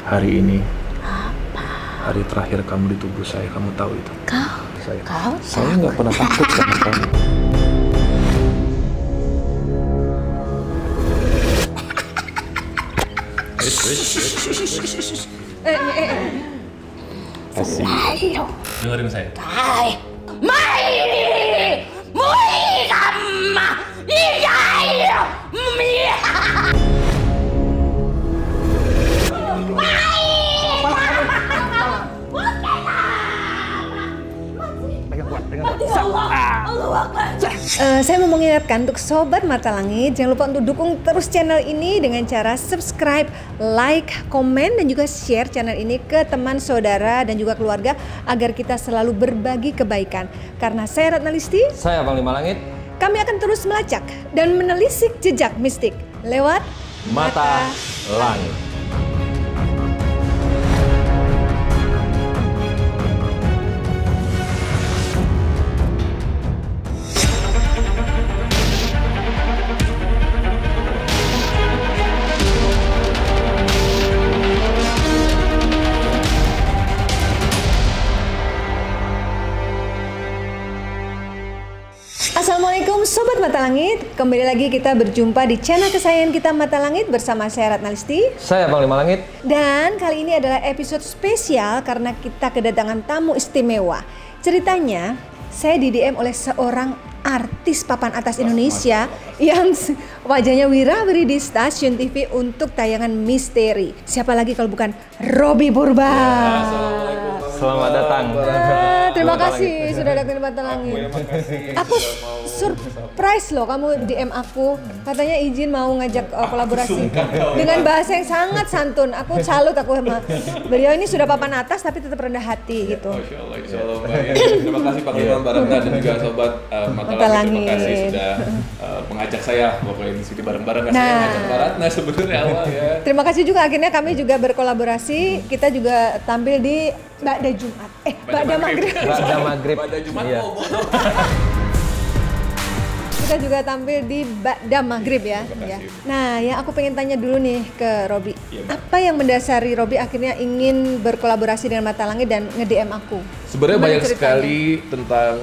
Hari ini Apa? hari terakhir kamu di tubuh saya, kamu tahu itu? Kau Saya nggak pernah takut sama kamu. Asik. Dengerin saya. Saya mau mengingatkan untuk Sobat Mata Langit, jangan lupa untuk dukung terus channel ini dengan cara subscribe, like, komen, dan juga share channel ini ke teman, saudara, dan juga keluarga agar kita selalu berbagi kebaikan. Karena saya Ratna Listi, Saya Panglima Langit, kami akan terus melacak dan menelisik jejak mistik lewat Mata Langit. Assalamualaikum Sobat Mata Langit, kembali lagi kita berjumpa di channel kesayangan kita Mata Langit bersama saya Ratna Listi. Saya Panglima Langit. Dan kali ini adalah episode spesial karena kita kedatangan tamu istimewa. Ceritanya, saya di DM oleh seorang artis papan atas Indonesia yang wajahnya wirawiri di stasiun TV untuk tayangan misteri. Siapa lagi kalau bukan Robby Purba. Selamat datang. Terima kasih sudah datang di Mata Langit. Aku surprise loh kamu DM aku, katanya izin mau ngajak kolaborasi dengan bahasa yang sangat santun. Aku salut aku sama beliau, ini sudah papan atas tapi tetap rendah hati gitu. Masya Allah, insya Allah Mbak. Terima kasih Panglima Mbak Ratna dan juga Sobat Mata Langit. Terima kasih sudah mengajak saya ngobrolin di sini bareng-bareng. Saya ngajak Mbak Ratna sebenarnya awal ya. Terima kasih juga, akhirnya kami juga berkolaborasi. Kita juga tampil di Ba'da Jumat. Ba'da Maghrib. Ba'da Maghrib. Pada Jumat Iya. Kita juga tampil di Ba'da Maghrib ya. Ya. Nah, yang aku pengen tanya dulu nih ke Robby. Apa yang mendasari Robby akhirnya ingin berkolaborasi dengan Mata Langit dan nge-DM aku? Sebenarnya Gimana banyak ceritanya? sekali tentang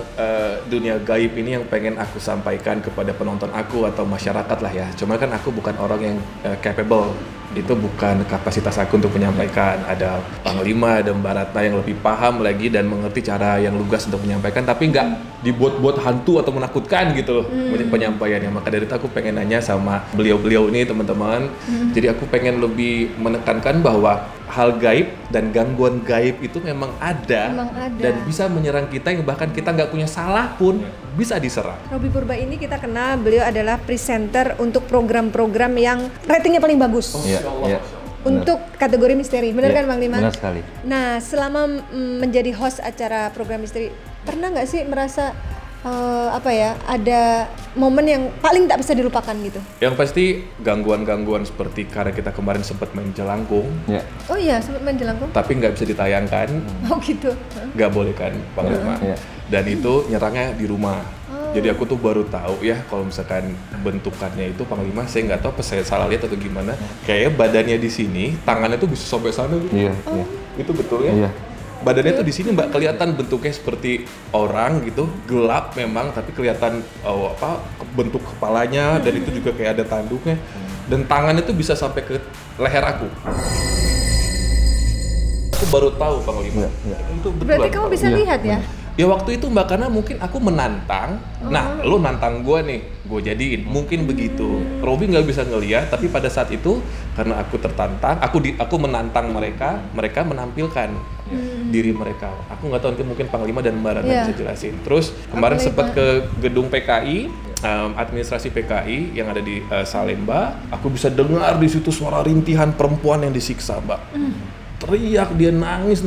dunia gaib ini yang pengen aku sampaikan kepada penonton aku atau masyarakat lah ya. Cuma kan aku bukan orang yang capable. Itu bukan kapasitas aku untuk menyampaikan. Ada Panglima, ada Mbak Ratna yang lebih paham lagi dan mengerti cara yang lugas untuk menyampaikan, tapi nggak dibuat-buat hantu atau menakutkan gitu loh penyampaiannya. Maka dari itu aku pengen nanya sama beliau-beliau ini teman-teman. Jadi aku pengen lebih menekankan bahwa hal gaib dan gangguan gaib itu memang ada, dan bisa menyerang kita yang bahkan kita nggak punya salah pun bisa diserang. Robby Purba ini kita kenal, beliau adalah presenter untuk program-program yang ratingnya paling bagus. Iya, iya. Untuk kategori misteri, benar Iya, kan Bang Lima? benar sekali. Nah, selama menjadi host acara program misteri, pernah nggak sih merasa ada momen yang paling tak bisa dilupakan gitu? Yang pasti gangguan-gangguan seperti karena kita kemarin sempat main jelangkung, Iya. Oh iya, sempat main jelangkung? tapi nggak bisa ditayangkan, Oh gitu. nggak boleh kan Panglima. Iya. Dan itu nyerangnya di rumah. Jadi aku tuh baru tahu ya kalau misalkan bentukannya itu Panglima, saya nggak tahu apa saya salah lihat atau gimana. Kayaknya badannya di sini, tangannya tuh bisa sampai sana gitu. Iya, iya. Itu betul ya? Iya. Badannya tuh di sini Mbak, kelihatan bentuknya seperti orang gitu, gelap memang, tapi kelihatan bentuk kepalanya, dan itu juga kayak ada tanduknya. Dan tangannya tuh bisa sampai ke leher aku. Aku baru tahu Panglima. Iya, iya. Itu betulan, Berarti kamu Pak. bisa Iya, lihat ya? Ya waktu itu Mbak, karena mungkin aku menantang. Nah, lo nantang gue nih, gue jadiin. Mungkin begitu. Robby nggak bisa ngeliat, tapi pada saat itu karena aku tertantang, aku menantang mereka, mereka menampilkan diri mereka. Aku nggak tahu, nanti mungkin Panglima dan Mbak Ratna Iya. bisa jelasin. Terus kemarin Boleh, sempat Pak. ke gedung PKI, administrasi PKI yang ada di Salemba. Aku bisa dengar di situ suara rintihan perempuan yang disiksa, Mbak. Teriak, dia nangis,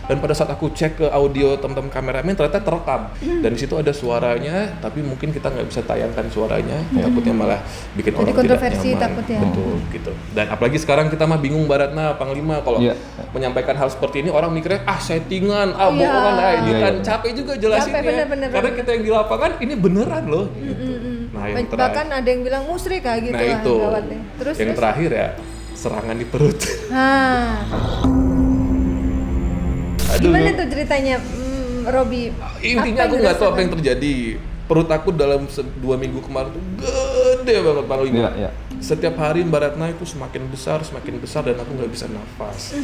dan pada saat aku cek ke audio teman-teman kameramen ternyata terekam, dan di situ ada suaranya, tapi mungkin kita nggak bisa tayangkan suaranya, takutnya malah bikin Jadi orang kontroversi tidak nyaman. takutnya. Betul gitu. Dan apalagi sekarang kita mah bingung Mbak Ratna, Panglima, kalau Iya. menyampaikan hal seperti ini orang mikirnya settingan, Iya. bohongan, editan, Iya, iya. capek juga jelasinnya. bener. Karena kita yang di lapangan ini beneran loh. Gitu. Nah yang Bahkan terakhir, ada yang bilang musrik kayak gitu nah lah, itu gawat deh. Terus yang terakhir ya serangan di perut. Nah, Gimana tuh ceritanya, Robi? Intinya aku nggak tahu apa yang terjadi. Perut aku dalam 2 minggu kemarin tuh gede banget Panglima. Iya. Setiap hari Mbak Ratna itu semakin besar dan aku nggak bisa nafas.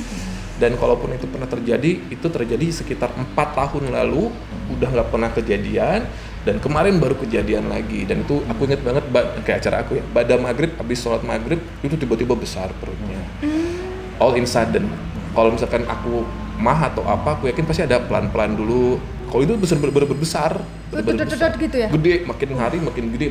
Dan kalaupun itu pernah terjadi, itu terjadi sekitar 4 tahun lalu, udah nggak pernah kejadian. Dan kemarin baru kejadian lagi, dan itu aku inget banget kayak acara aku ya, pada maghrib, habis sholat maghrib itu tiba-tiba besar perutnya, all in sudden. Kalau misalkan aku mah atau apa, aku yakin pasti ada pelan-pelan dulu. Kalau itu besar, gitu ya? gede, makin hari makin gede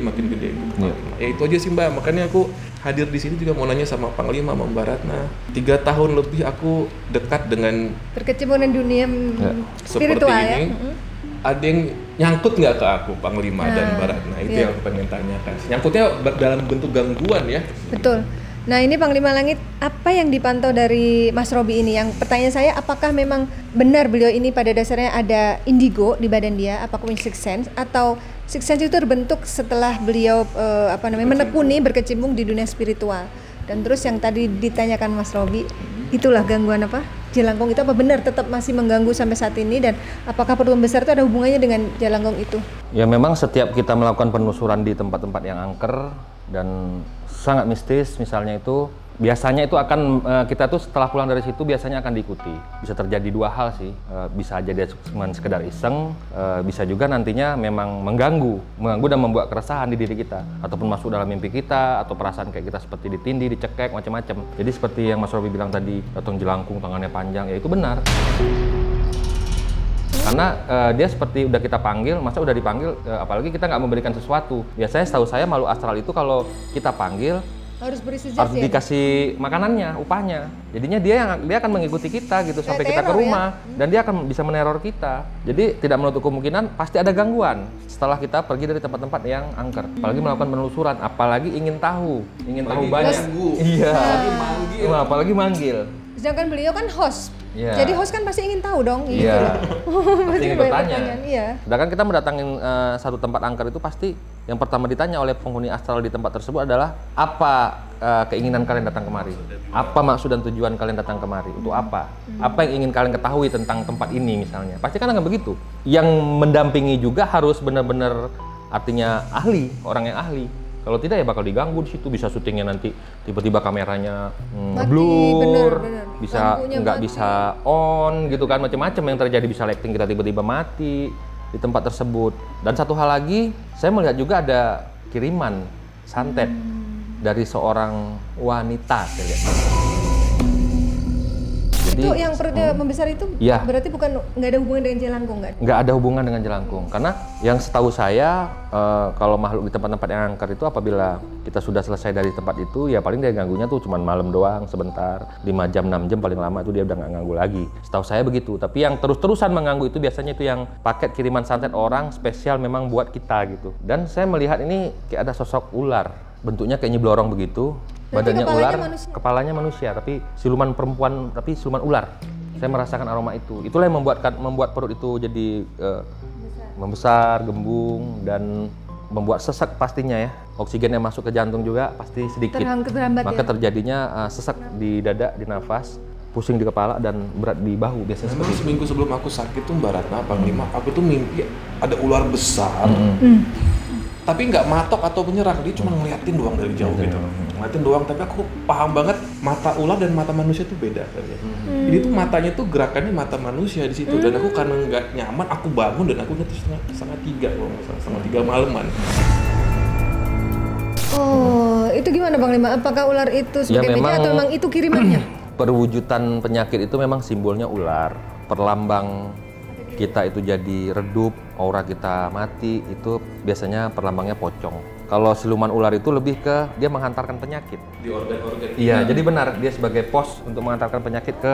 gitu. Iya. Ya itu aja sih Mbak, makanya aku hadir di sini juga mau nanya sama Panglima, sama Mbak Ratna. 3 tahun lebih aku dekat dengan Berkecimpung di dunia spiritual seperti ya. ini. Ada yang nyangkut nggak ke aku, Panglima dan Mbak Ratna? Itu iya. yang aku pengen tanyakan. Nyangkutnya dalam bentuk gangguan ya? Betul. Nah ini Panglima Langit, apa yang dipantau dari Mas Robi ini? Yang pertanyaan saya, apakah memang benar beliau ini pada dasarnya ada indigo di badan dia? Apakah punya sixth sense? Atau sixth sense itu terbentuk setelah beliau menekuni, berkecimpung di dunia spiritual? Dan terus yang tadi ditanyakan Mas Robi, itulah gangguan apa? Jelangkung itu apa benar tetap masih mengganggu sampai saat ini, dan apakah perut besar itu ada hubungannya dengan jelangkung itu? Ya memang setiap kita melakukan penelusuran di tempat-tempat yang angker dan sangat mistis misalnya itu, biasanya itu akan kita tuh setelah pulang dari situ biasanya akan diikuti. Bisa terjadi 2 hal sih, bisa aja dia cuma sekedar iseng, bisa juga nantinya memang mengganggu dan membuat keresahan di diri kita, ataupun masuk dalam mimpi kita, atau perasaan kayak kita seperti ditindih, dicekek, macam-macam. Jadi seperti yang Mas Robi bilang tadi, datang jelangkung tangannya panjang, ya itu benar. Karena dia seperti udah kita panggil, masa udah dipanggil, apalagi kita nggak memberikan sesuatu. Biasanya setahu saya makhluk astral itu kalau kita panggil Harus beri sugesti, harus dikasih makanannya, upahnya. Jadinya dia akan mengikuti kita gitu sampai kita ke rumah, dan dia akan bisa meneror kita. Jadi tidak menutup kemungkinan pasti ada gangguan setelah kita pergi dari tempat-tempat yang angker. Apalagi melakukan penelusuran, apalagi ingin tahu banyak. Iya. Apalagi manggil. Sedangkan beliau kan host. Iya. Jadi host kan pasti ingin tahu dong. Iya. Pasti ingin bertanya. Iya. Sedangkan kita mendatangin satu tempat angker itu pasti yang pertama ditanya oleh penghuni astral di tempat tersebut adalah apa keinginan kalian datang kemari? Apa maksud dan tujuan kalian datang kemari? Untuk apa? Apa yang ingin kalian ketahui tentang tempat ini misalnya? Pasti kan akan begitu. Yang mendampingi juga harus benar-benar artinya ahli, orang yang ahli. Kalau tidak ya bakal diganggu di situ, bisa syutingnya nanti tiba-tiba kameranya blur, bisa nggak bisa on gitu kan, macam-macam yang terjadi, bisa lighting kita tiba-tiba mati di tempat tersebut. Dan satu hal lagi, saya melihat juga ada kiriman santet dari seorang wanita, saya lihat. Itu yang perutnya membesar itu ya. Berarti nggak ada hubungan dengan jelangkung, kan? Nggak ada hubungan dengan jelangkung, karena yang setahu saya kalau makhluk di tempat-tempat yang angker itu apabila kita sudah selesai dari tempat itu, ya paling dia ganggunya tuh cuma malam doang, sebentar, 5 jam, 6 jam paling lama itu dia udah nggak ganggu lagi. Setahu saya begitu, tapi yang terus-terusan mengganggu itu biasanya itu yang paket kiriman santet orang spesial memang buat kita gitu. Dan saya melihat ini kayak ada sosok ular, bentuknya kayak nyeblorong begitu. Badannya ular, kepalanya manusia, tapi siluman perempuan, tapi siluman ular. Saya merasakan aroma itu. Itulah yang membuat perut itu jadi membesar, gembung, dan membuat sesak pastinya ya. Oksigen yang masuk ke jantung juga pasti sedikit. Maka terjadinya sesak di dada, di nafas, pusing di kepala, dan berat di bahu biasanya. Memang seminggu sebelum aku sakit tuh Mbak Ratna, Panglima, aku tuh mimpi ada ular besar. Tapi nggak matok atau menyerang, dia cuma ngeliatin doang dari jauh gitu. Ngeliatin doang, tapi aku paham banget mata ular dan mata manusia itu beda. Jadi tuh matanya tuh gerakannya mata manusia di situ. Dan aku karena nggak nyaman, aku bangun dan aku lihat setengah 3 kalau nggak salah, setengah 3 malaman. Oh, itu gimana Bang Lima? Apakah ular itu sebagai media atau memang itu kirimannya? Perwujudan penyakit itu memang simbolnya ular, perlambang kita itu jadi redup, aura kita mati, itu biasanya perlambangnya pocong. Kalau siluman ular itu lebih ke dia menghantarkan penyakit Di organ-organ. Iya, jadi benar dia sebagai pos untuk mengantarkan penyakit ke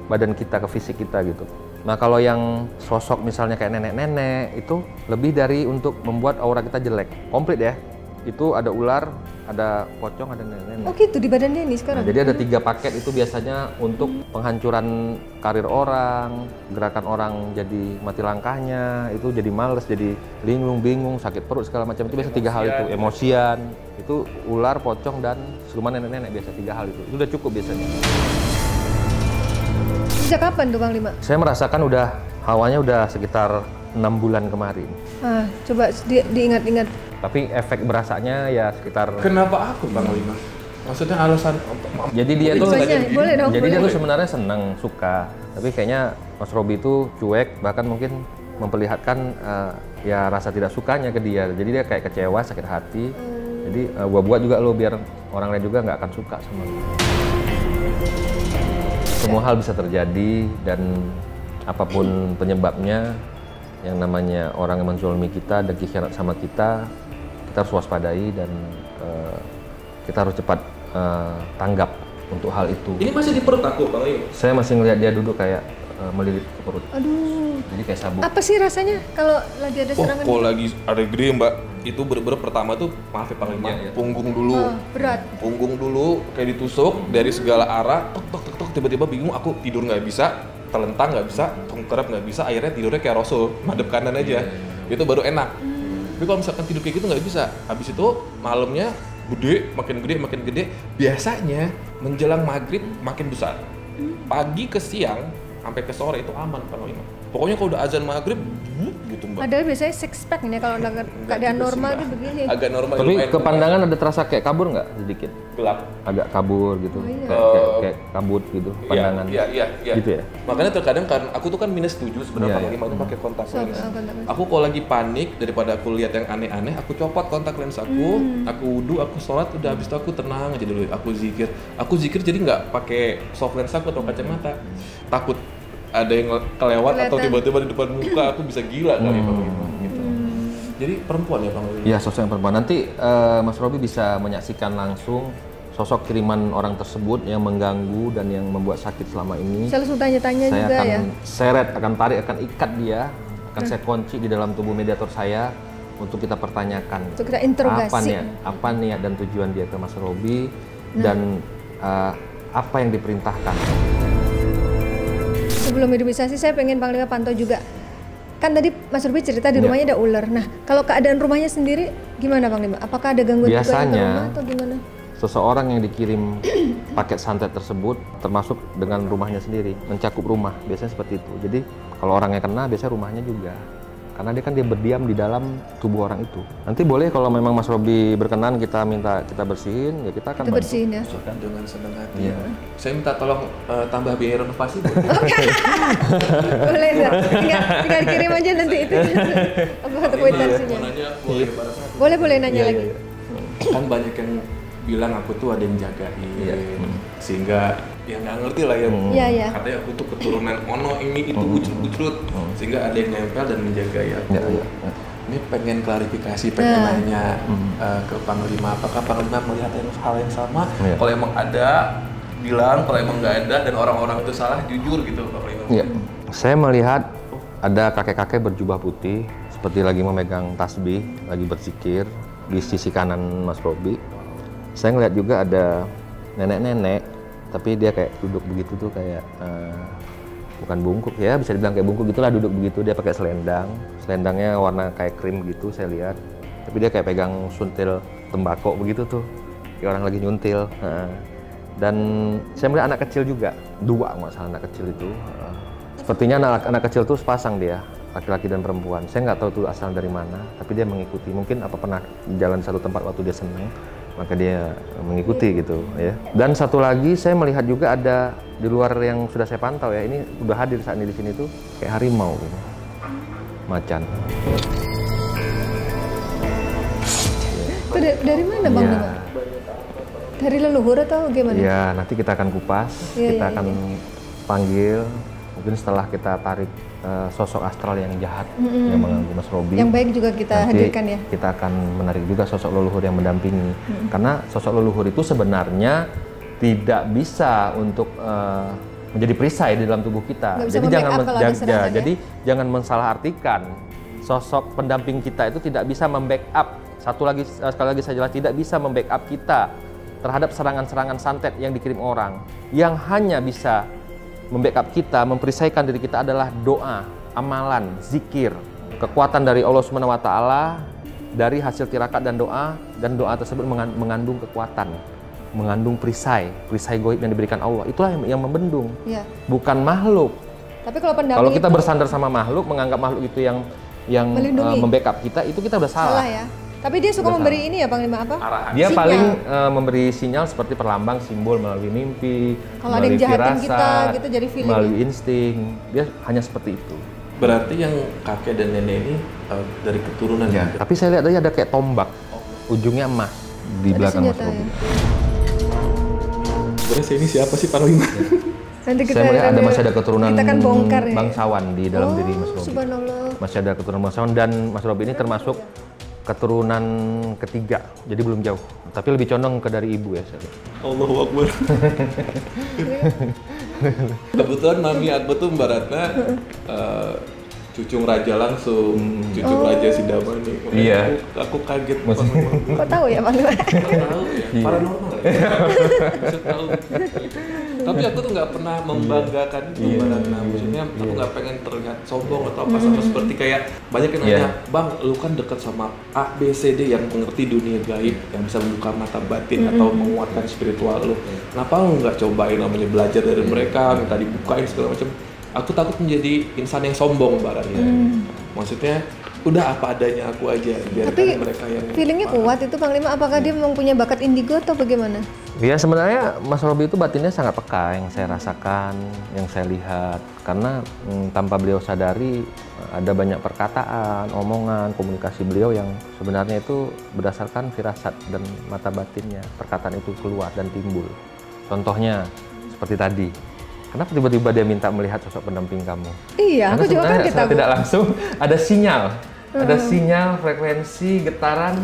badan kita, ke fisik kita gitu. Nah kalau yang sosok misalnya kayak nenek-nenek itu lebih dari untuk membuat aura kita jelek, komplit ya. Itu ada ular, ada pocong, ada nenek-nenek. Oh gitu di badan dia ini sekarang? Nah, jadi ada 3 paket itu biasanya untuk penghancuran karir orang, gerakan orang jadi mati langkahnya, itu jadi males, jadi linglung, bingung, sakit perut segala macam. Itu biasa 3 hal itu, emosian, itu ular, pocong, dan siluman nenek-nenek biasa 3 hal itu. Itu udah cukup biasanya. Sejak kapan tuh Bang Lima? Saya merasakan udah hawanya udah sekitar 6 bulan kemarin. Coba diingat-ingat. Tapi efek berasanya ya sekitar. Kenapa aku Bang Lima? Maksudnya alasan Jadi dia tuh boleh dong. Jadi boleh. dia tuh sebenarnya senang, suka. Tapi kayaknya Mas Robi itu cuek, bahkan mungkin memperlihatkan ya rasa tidak sukanya ke dia. Jadi dia kayak kecewa, sakit hati. Jadi gua buat juga lo biar orang lain juga nggak akan suka sama lo. Semua hal bisa terjadi dan apapun penyebabnya, yang namanya orang yang menzolimi kita dan dikhianat sama kita harus waspadai dan kita harus cepat tanggap untuk hal itu. Ini masih di perut aku Bang Lima. Saya masih ngeliat dia duduk kayak melilit ke perut. Aduh. Jadi kayak sabuk. Apa sih rasanya kalau lagi ada serangan? Kok lagi ada gede Mbak? Itu bener-bener pertama tuh, maaf ya Bang Lima, punggung dulu. Berat. Punggung dulu kayak ditusuk dari segala arah, tok, tiba-tiba bingung, aku tidur nggak bisa, telentang nggak bisa, tengkurap nggak bisa, akhirnya tidurnya kayak Rasul, madep kanan aja. Itu baru enak. Tapi kalau misalkan tidur kayak gitu nggak bisa. Habis itu malamnya makin gede. Biasanya menjelang maghrib makin besar. Pagi ke siang sampai ke sore itu aman Bang Lima. Pokoknya kalau udah azan maghrib, gitu Mbak. Padahal biasanya six pack ini kalau keadaan normal tuh begini. Agak normal. Tapi lumayan ke pandangan ada terasa kayak kabur nggak sedikit? gelap. Agak kabur gitu, iya. kayak kabut gitu pandangan. Iya. Gitu ya? Makanya terkadang kan aku tuh kan -7 sebenarnya Iya, Bang Lima, aku pakai kontak lens. kontak lens. Aku kalau lagi panik daripada aku lihat yang aneh-aneh, aku copot kontak lens aku wudu, aku sholat, udah habis itu aku tenang aja dulu, aku zikir jadi nggak pakai soft lens aku atau kacamata. Takut ada yang kelewat atau tiba-tiba di depan muka aku bisa gila kali Bang Lima gitu. Jadi perempuan ya Bang Lima? Iya, sosok yang perempuan. Nanti Mas Robi bisa menyaksikan langsung sosok kiriman orang tersebut yang mengganggu dan yang membuat sakit selama ini. Saya langsung tanya-tanya Saya juga akan ya. seret, akan tarik, akan ikat dia, akan saya kunci di dalam tubuh mediator saya untuk kita pertanyakan. Untuk kita interogasi. Apa niat dan tujuan dia ke Mas Robi dan apa yang diperintahkan. Sebelum hidupnisasi saya pengen Bang Lima pantau juga. Kan tadi Mas Robi cerita di rumahnya ada ular. Nah, kalau keadaan rumahnya sendiri gimana Bang Lima? Apakah ada gangguan juga yang ke rumah atau gimana? Seseorang yang dikirim paket santet tersebut termasuk dengan rumahnya sendiri, mencakup rumah, biasanya seperti itu. Jadi kalau orangnya kena, biasanya rumahnya juga. Karena dia kan berdiam di dalam tubuh orang itu. Nanti boleh kalau memang Mas Robi berkenan kita bersihin, ya kita akan Kita bersihin ya. Dengan senang hati. Iya. Saya minta tolong tambah biaya renovasi. Boleh nggak? Tinggal kirim aja nanti itu. Apa kwitansinya? Boleh nanya lagi. Kan banyak yang bilang aku tuh ada yang jagain, sehingga ya nggak ngerti lah ya. Iya. Katanya aku tuh keturunan Ono ini itu ucrut, sehingga ada yang nempel dan menjaga ya. Ini pengen klarifikasi, pengen nanya ke Panglima, apakah Panglima melihat hal yang sama? Kalau emang ada, bilang. Kalau emang nggak ada dan orang-orang itu salah, jujur gitu Panglima. Iya. Saya melihat ada kakek-kakek berjubah putih seperti lagi memegang tasbih, lagi berzikir di sisi kanan Mas Robi. Saya ngeliat juga ada nenek-nenek, tapi dia kayak duduk begitu tuh kayak bukan bungkuk ya, bisa dibilang kayak bungkuk gitulah, duduk begitu. Dia pakai selendangnya warna kayak krim gitu saya lihat. Tapi dia kayak pegang suntil tembakau begitu tuh, kayak orang lagi nyuntil. Dan saya melihat anak kecil juga, 2 nggak salah anak kecil itu. Sepertinya anak kecil tuh sepasang dia, laki-laki dan perempuan. Saya nggak tahu tuh asal dari mana, tapi dia mengikuti. Mungkin apa pernah jalan satu tempat waktu dia senang, maka dia mengikuti gitu ya. Dan satu lagi saya melihat juga ada di luar yang sudah saya pantau ya, ini udah hadir saat ini di sini tuh kayak harimau gitu. Macan. Itu dari mana Bang Lima? Dari leluhur atau gimana? Iya, nanti kita akan kupas, kita akan panggil. Mungkin setelah kita tarik sosok astral yang jahat yang mengganggu Mas Robi. Yang baik juga kita hadirkan ya. Kita akan menarik juga sosok leluhur yang mendampingi. Karena sosok leluhur itu sebenarnya tidak bisa untuk menjadi perisai di dalam tubuh kita. Jadi jangan mensalahartikan. Sosok pendamping kita itu tidak bisa membackup. Sekali lagi saya jelas, tidak bisa membackup kita terhadap serangan-serangan santet yang dikirim orang. Yang hanya bisa membackup kita, memperisaikan diri kita adalah doa, amalan, zikir, kekuatan dari Allah SWT dari hasil tirakat dan doa tersebut mengandung kekuatan. mengandung perisai goib yang diberikan Allah. Itulah yang membendung, Iya. bukan makhluk. Tapi kalau pendamping Kalau kita itu bersandar sama makhluk, menganggap makhluk itu yang Melindungi. membackup kita, itu kita udah salah salah. ya. Tapi dia suka Udah memberi ini ya Panglima apa? Arahan. Dia Sinyal. paling memberi sinyal seperti perlambang simbol melalui mimpi, Kalau ada yang melalui jahatin firasat, kita gitu jadi feeling. melalui insting. Dia hanya seperti itu. Berarti yang kakek dan nenek ini dari keturunan ya? Tapi saya lihat tadi ada kayak tombak, ujungnya emas di Ada belakang Mas senjata Robi. ya. Sebenarnya saya ini siapa sih Panglima? Nanti kita Saya melihat ada masih ada keturunan kita kan bongkar ya. bangsawan di dalam diri Mas Robi. Subhanallah. Masih ada keturunan bangsawan dan Mas Robi ini termasuk keturunan ketiga, jadi belum jauh. Tapi lebih condong ke dari ibu ya saya lihat. Allahu Akbar. Kebetulan Mami Akbar tuh Mbak Ratna cucung raja langsung, cucung raja Sidamani. Iya. Aku kaget. Kok tahu ya Panglima? Tahu ya, paranormal ya. Bisa tahu. Tapi aku tuh nggak pernah membanggakan itu Mbak Ratna. Maksudnya aku nggak pengen terlihat sombong atau apa sama seperti kayak banyak yang nanya, Bang, lu kan dekat sama A, B, C, D yang mengerti dunia gaib, yang bisa membuka mata batin atau menguatkan spiritual lu. Kenapa lu nggak cobain namanya belajar dari mereka, minta dibukain segala macam? Aku takut menjadi insan yang sombong Mbak Ratna. Maksudnya udah apa adanya aku aja, biarkan Tapi mereka yang feelingnya kuat itu Panglima. Apakah dia memang punya bakat indigo atau bagaimana? Ya sebenarnya Mas Robi itu batinnya sangat peka, yang saya rasakan, yang saya lihat. Karena tanpa beliau sadari ada banyak perkataan, omongan, komunikasi beliau yang sebenarnya itu berdasarkan firasat dan mata batinnya. Perkataan itu keluar dan timbul. Contohnya seperti tadi. Kenapa tiba-tiba dia minta melihat sosok pendamping kamu? Iya, aku Karena juga sebenarnya kaget secara aku. tidak langsung ada sinyal. Ada sinyal, frekuensi, getaran,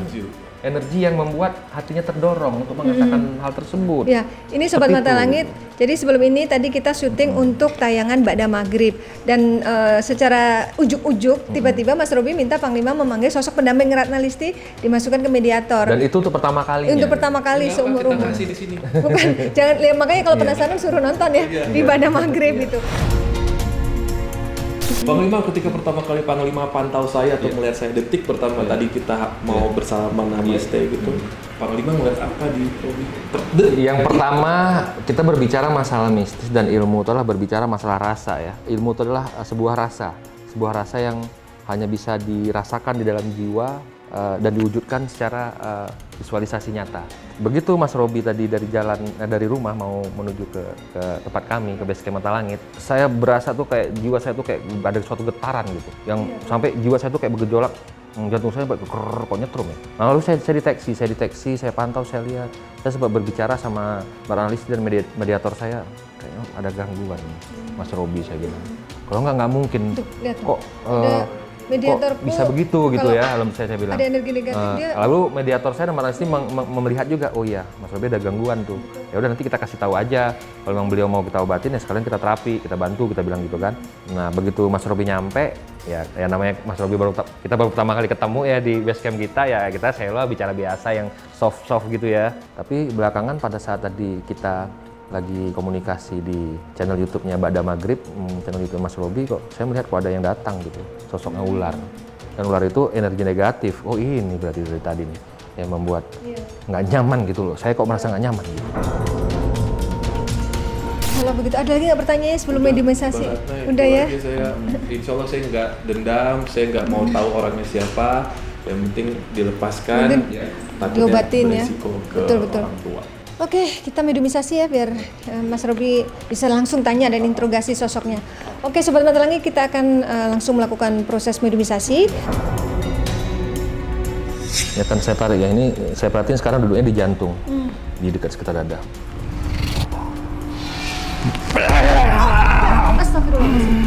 energi yang membuat hatinya terdorong untuk mengatakan hal tersebut. Ya, ini Sobat Seperti Mata itu. Langit. Jadi sebelum ini tadi kita syuting untuk tayangan Ba'da Maghrib. Dan secara ujuk-ujuk tiba-tiba Mas Robi minta Panglima memanggil sosok pendamping Ratna Listi dimasukkan ke mediator. Dan itu untuk pertama kalinya. Untuk pertama kali Kenapa seumur kita umur. ngasih di sini? Bukan, jangan makanya kalau penasaran suruh nonton ya di Ba'da Maghrib itu. Panglima, ketika pertama kali Panglima pantau saya atau melihat saya detik pertama tadi kita mau bersalaman namaste gitu, Panglima melihat apa di Yang pertama, kita berbicara masalah mistis dan ilmu itu adalah berbicara masalah rasa ya. Ilmu itu adalah sebuah rasa yang hanya bisa dirasakan di dalam jiwa dan diwujudkan secara visualisasi nyata. Begitu Mas Robi tadi dari rumah mau menuju ke tempat kami, ke base camp Mata Langit, saya berasa tuh kayak jiwa saya tuh kayak ada suatu getaran gitu, yang sampai jiwa saya tuh kayak bergejolak, jantung saya kayak kok nyetrum ya. Nah, lalu saya deteksi, saya pantau, saya lihat, saya sempat berbicara sama para analis dan mediator saya, kayaknya ada gangguan nih, Mas Robi, saya bilang. Kalau nggak mungkin, Tuh, lihat. kok Ada mediatorku kok bisa begitu gitu kalau ya, alam saya bilang. ada energi negatif dia. Lalu mediator saya dan Mas Robi melihat juga, oh iya, Mas Robi ada gangguan tuh. Ya udah nanti kita kasih tahu aja. Kalau memang beliau mau kita obatin ya sekalian kita terapi, kita bantu, kita bilang gitu kan. Nah begitu Mas Robi nyampe, ya namanya Mas Robi kita baru pertama kali ketemu ya di base camp kita, ya kita selalu bicara biasa yang soft gitu ya. Tapi belakangan pada saat tadi kita lagi komunikasi di channel YouTube-nya Ba'da Maghrib, channel YouTube Mas Robi, kok saya melihat kok ada yang datang gitu, sosoknya ular. Dan ular itu energi negatif. Oh ini berarti dari tadi nih yang membuat nggak nyaman gitu loh. Saya kok merasa nggak nyaman gitu. Kalau begitu ada lagi nggak pertanyaannya sebelum mediumisasi? Udah ya. Saya, insya Allah saya nggak dendam, saya nggak mau tahu orangnya siapa. Yang penting dilepaskan, takutnya diobatin ya. beresiko ke Betul. orang tua. Oke, kita mediumisasi ya biar Mas Robi bisa langsung tanya dan interogasi sosoknya. Oke, Sobat Mata Langit, kita akan langsung melakukan proses mediumisasi. Ya kan saya tarik ya, ini saya perhatiin sekarang duduknya di jantung, di dekat sekitar dada. Astagfirullahaladzim.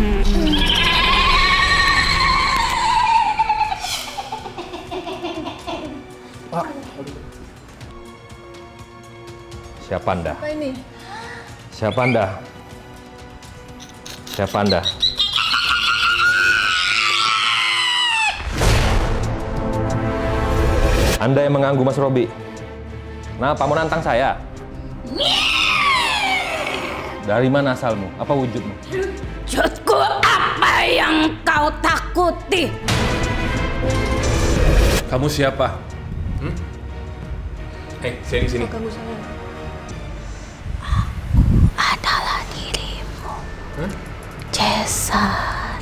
Siapa Anda? Apa ini? Siapa Anda? Siapa Anda? Anda yang mengganggu Mas Robi. Kenapa mau nantang saya? Dari mana asalmu? Apa wujudmu? Wujudku apa yang kau takuti? Kamu siapa? Saya di sini. Ganggu saya. Cesar,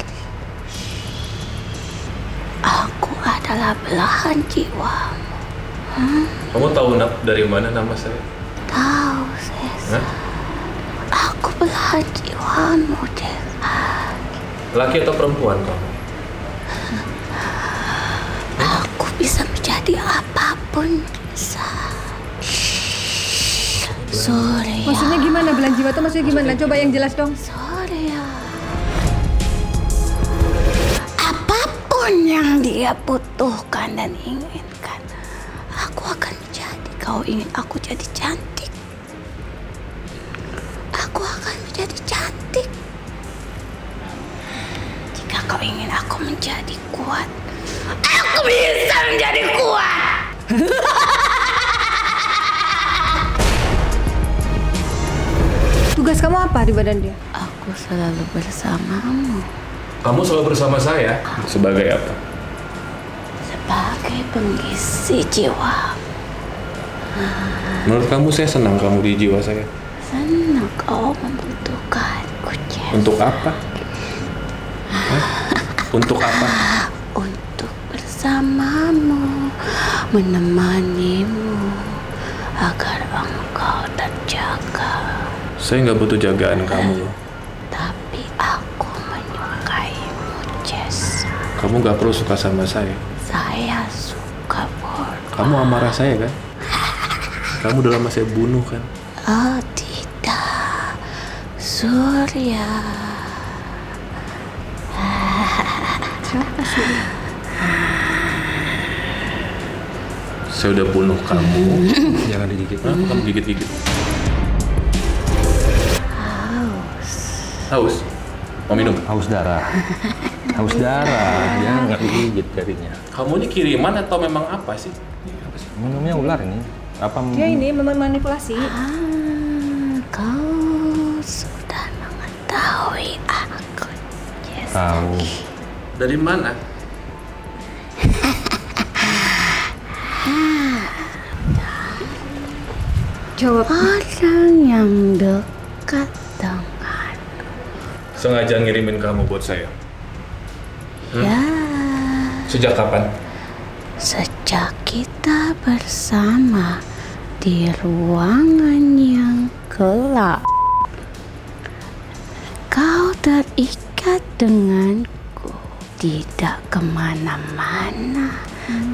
aku adalah belahan jiwamu. Kamu tahu dari mana nama saya? Tahu, Cesar. Aku belahan jiwamu, Cesar. Laki atau perempuan kamu? Aku bisa menjadi apapun, Cesar. Surya. Maksudnya gimana belahan jiwa tuh maksudnya gimana? Coba yang jelas dong. Surya. Apapun yang dia butuhkan dan inginkan, aku akan menjadi. Kau ingin aku jadi cantik, aku akan menjadi cantik. Jika kau ingin aku menjadi kuat, aku bisa menjadi kuat. Tugas kamu apa di badan dia? Aku selalu bersamamu. Kamu selalu bersama saya? Sebagai apa? Sebagai pengisi jiwa. Menurut kamu saya senang kamu di jiwa saya? Senang kau membutuhkanku, Jess. Untuk apa? Untuk apa? Untuk bersamamu, menemanimu, agar engkau terjaga. Saya nggak butuh jagaan kamu. Tapi aku menyukaimu, Jess. Kamu nggak perlu suka sama saya. Saya suka bodoh. Kamu amarah saya kan? Kamu udah lama saya bunuh kan? Oh tidak, Surya. Siapa sih? Saya udah bunuh kamu. Jangan digigit. Kenapa kamu gigit-gigit? Haus? Mau minum? Haus darah. Haus darah. Jangan digigit jarinya. Kamu ini kiriman atau memang apa sih? Minumnya ular ini. Apa? Dia ini memanipulasi. Kau sudah mengetahui aku, Jess. Tahu. Dari mana? Jawab. Orang yang dekat dengan Sengaja ngirimin kamu buat saya. ya. Sejak kapan? Sejak kita bersama di ruangan yang gelap, kau terikat denganku, tidak kemana-mana,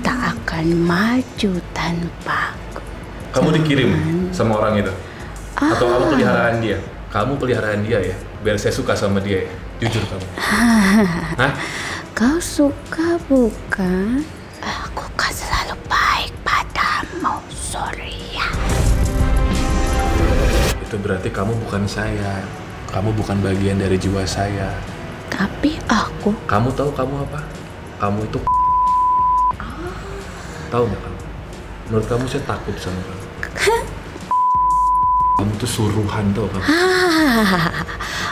tak akan maju tanpaku. Kamu dikirim sama orang itu? Atau kamu peliharaan dia? Kamu peliharaan dia ya? Biar saya suka sama dia ya? Jujur kamu. Hah? Kau suka bukan? Aku kan selalu baik padamu, Surya. Itu berarti kamu bukan saya. Kamu bukan bagian dari jiwa saya. Tapi aku Kamu tahu kamu apa? Kamu itu tahu nggak kamu? Menurut kamu saya takut sama kamu. Kamu tuh suruhan tau kamu.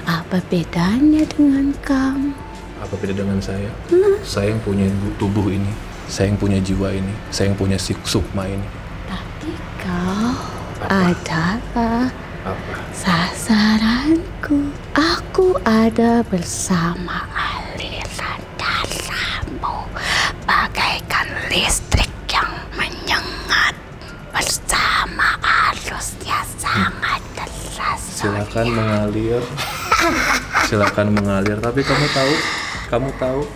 Apa bedanya dengan kamu? Apa beda dengan saya? Saya yang punya tubuh ini. Saya yang punya jiwa ini. Saya yang punya sukma ini. Tapi kau adalah Apa? sasaranku. Aku ada bersama aliran darahmu, bagaikan listrik yang menyengat bersama arusnya sangat deras. Silakan mengalir. Silakan mengalir. Tapi kamu tahu,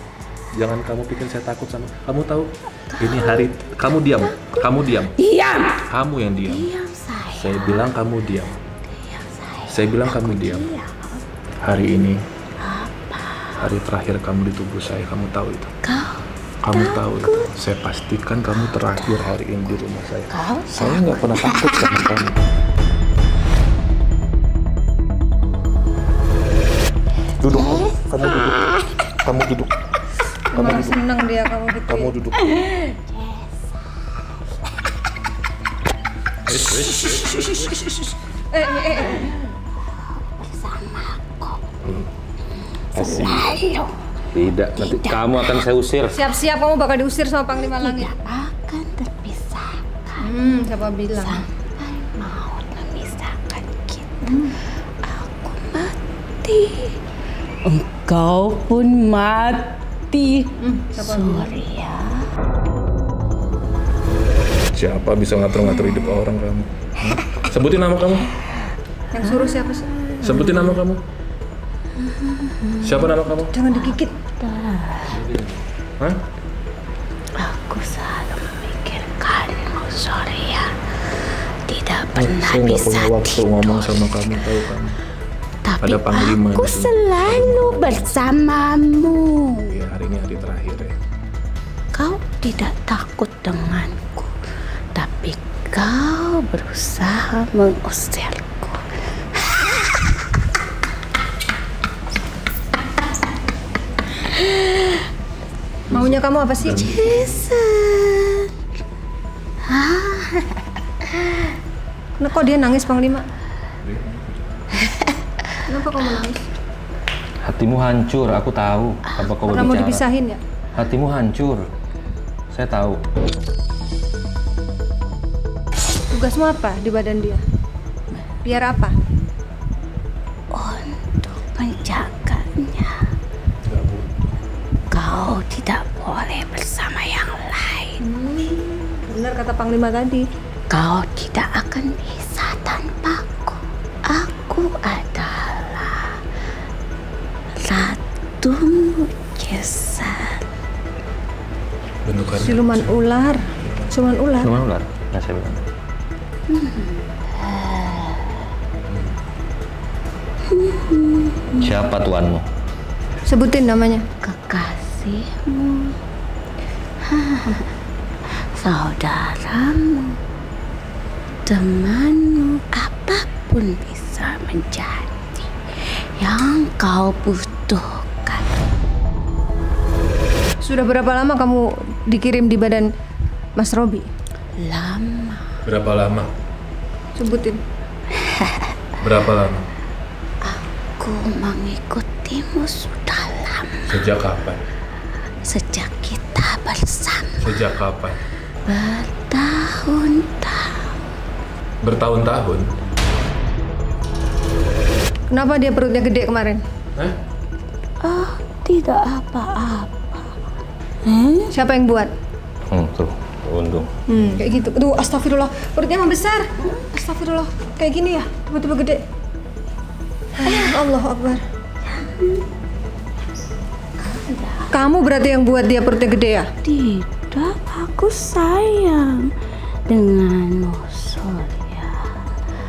jangan kamu pikir saya takut sama. Kamu tahu, ini hari kamu diam. Diam. Kamu yang diam. Diam saya. Saya bilang kamu diam. Diam saya. Saya bilang kamu diam. Hari ini, hari terakhir kamu di tubuh saya. Kamu tahu itu. Kamu tahu itu. Saya pastikan kamu terakhir hari ini di rumah saya. Saya nggak pernah takut sama kamu. Duduk. Kamu duduk. Kamu duduk. Kamu Malah duduk. seneng dia kamu gitu. Kamu duduk. Asik. Tidak, nanti kamu akan saya usir. Siap-siap kamu bakal diusir sama Panglima Langit. Tidak akan terpisahkan Siapa bilang? sampai maut memisahkan kita. Aku mati engkau pun mati. Surya. Siapa bisa ngatur-ngatur hidup orang kamu? Sebutin nama kamu. Yang suruh siapa sih? Sebutin nama kamu. Siapa nama kamu? Jangan digigit. Hah? Aku selalu memikirkanmu, Surya. Tidak pernah Saya nggak bisa punya waktu tidur. ngomong sama kamu, tahu kamu. Tapi Ada panglima aku di sini. selalu bersamamu. Ya, hari ini hari terakhir ya. Kau tidak takut denganku, tapi kau berusaha mengusirku. Maunya kamu apa sih? Jason. Nah, kok dia nangis, Panglima? Kenapa kamu nangis? Hatimu hancur, aku tahu. Apa kau Karena mau berbicara? dipisahin ya? Hatimu hancur. Saya tahu. Tugasmu apa di badan dia? Biar apa? Untuk menjaganya. Kau tidak boleh bersama yang lain. Benar kata Panglima tadi. Kau tidak akan bisa tanpaku. Aku adalah Ratu Mujizat. Bentukannya. Siluman ular. Siluman ular. Siluman ular, yang saya bilang. Siapa tuanmu? Sebutin namanya. Kekasihmu, saudaramu, temanmu, apapun bisa menjadi yang kau butuhkan. Sudah berapa lama kamu dikirim di badan Mas Robi? Lama. Berapa lama? Sebutin. Berapa lama? Aku mengikutimu sudah lama. Sejak kapan? Sejak kita bersama Sejak kapan? bertahun-tahun. Bertahun-tahun? Kenapa dia perutnya gede kemarin? Hah? Oh, tidak apa-apa. Siapa yang buat? Tuh, untung. Kayak gitu. Aduh, astagfirullah. Perutnya mah besar. Astagfirullah. Kayak gini ya, tiba-tiba gede. Allahu Akbar. Kamu berarti yang buat dia perutnya gede ya? Tidak, aku sayang denganmu, Surya.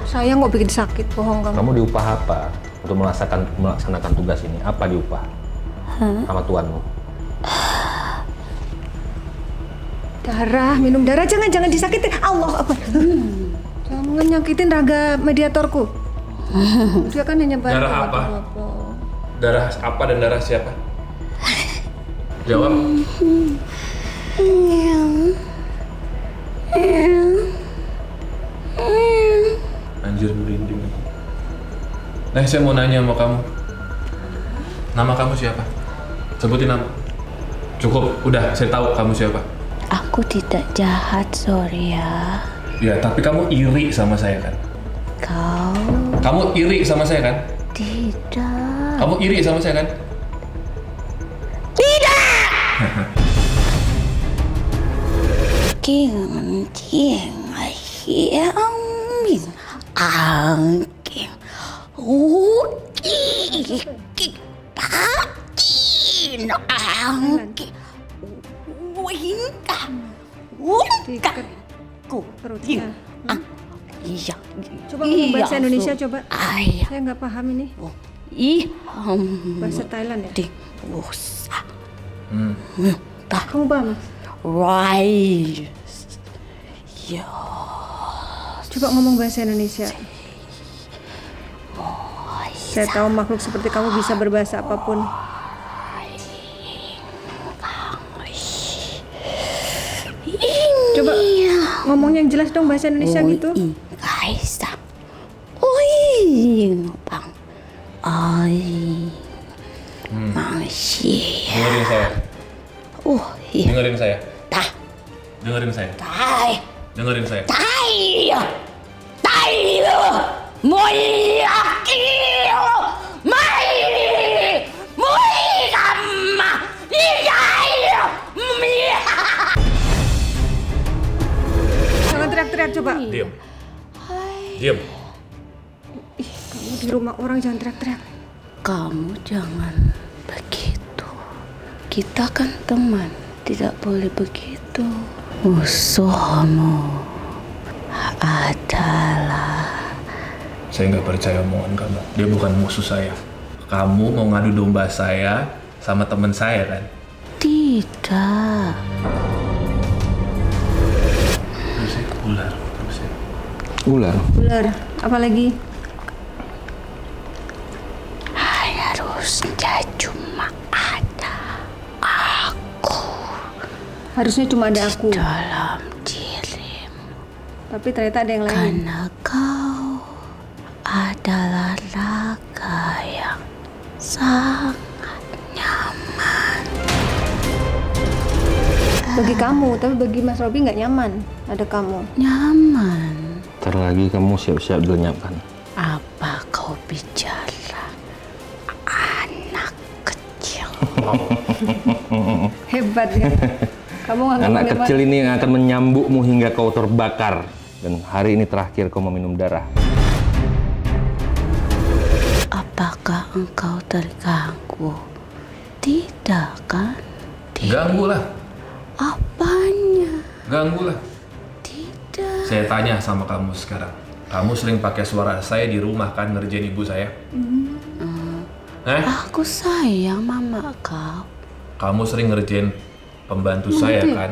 Sayang kok bikin sakit, bohong kamu. Kamu diupah apa untuk melaksanakan tugas ini? Apa diupah? Sama tuanmu? Darah, minum darah. Jangan disakitin. Allah Akbar. Jangan nyakitin raga mediatorku. Dia kan hanya bantu. Darah apa? Darah apa dan darah siapa? Jawab. Anjir, merinding. Saya mau nanya sama kamu. Nama kamu siapa? Sebutin nama. Cukup, udah, saya tahu kamu siapa. Aku tidak jahat, Surya. Ya, tapi kamu iri sama saya kan? Kau Kamu iri sama saya kan? tidak. Kamu iri sama saya kan? King hiang min angking uki pakin angking wingka ku Perutnya. iya. Coba ngomong bahasa Indonesia, coba. Ayah. Saya nggak paham ini. Bahasa Thailand ya? Di usa. Kamu paham? Right. Ya. Coba ngomong bahasa Indonesia. Saya tahu makhluk seperti kamu bisa berbahasa apapun. Coba ngomong yang jelas dong bahasa Indonesia gitu. Kaisa. Oi, bang. Ai. Masih. Dengerin saya. Iya. Dengerin saya. Tah. Dengerin saya. Tai. Dengerin saya. Tai. Tai. Moyaki. Mai. Diam. Ih, kamu di rumah orang jangan teriak-teriak. Kamu jangan begitu. Kita kan teman, tidak boleh begitu. Musuhmu adalah... Saya nggak percaya omongan kamu. Dia bukan musuh saya. Kamu mau ngadu domba saya sama teman saya kan? Tidak. Terus ya, ular. Terus ya. Ular. Ular, apalagi? Harusnya cuma ada aku Harusnya cuma ada aku. dalam dirimu. Tapi ternyata ada yang lain. Karena kau adalah raga yang sangat nyaman. Bagi kamu, tapi bagi Mas Robi nggak nyaman ada kamu. Nyaman. Ntar lagi kamu siap-siap dilenyapkan. Apa kau bicara? Anak kecil. Hebat ya. Kamu nganggap Anak memang- kecil ini yang akan menyambukmu hingga kau terbakar. Dan hari ini terakhir kau meminum darah. Apakah engkau terganggu? Tidak kan? Ganggu lah. Apanya? Ganggu lah. Tidak. Saya tanya sama kamu sekarang. Kamu sering pakai suara saya di rumah kan ngerjain ibu saya? Aku sayang mama kau. Kamu sering ngerjain pembantu saya kan?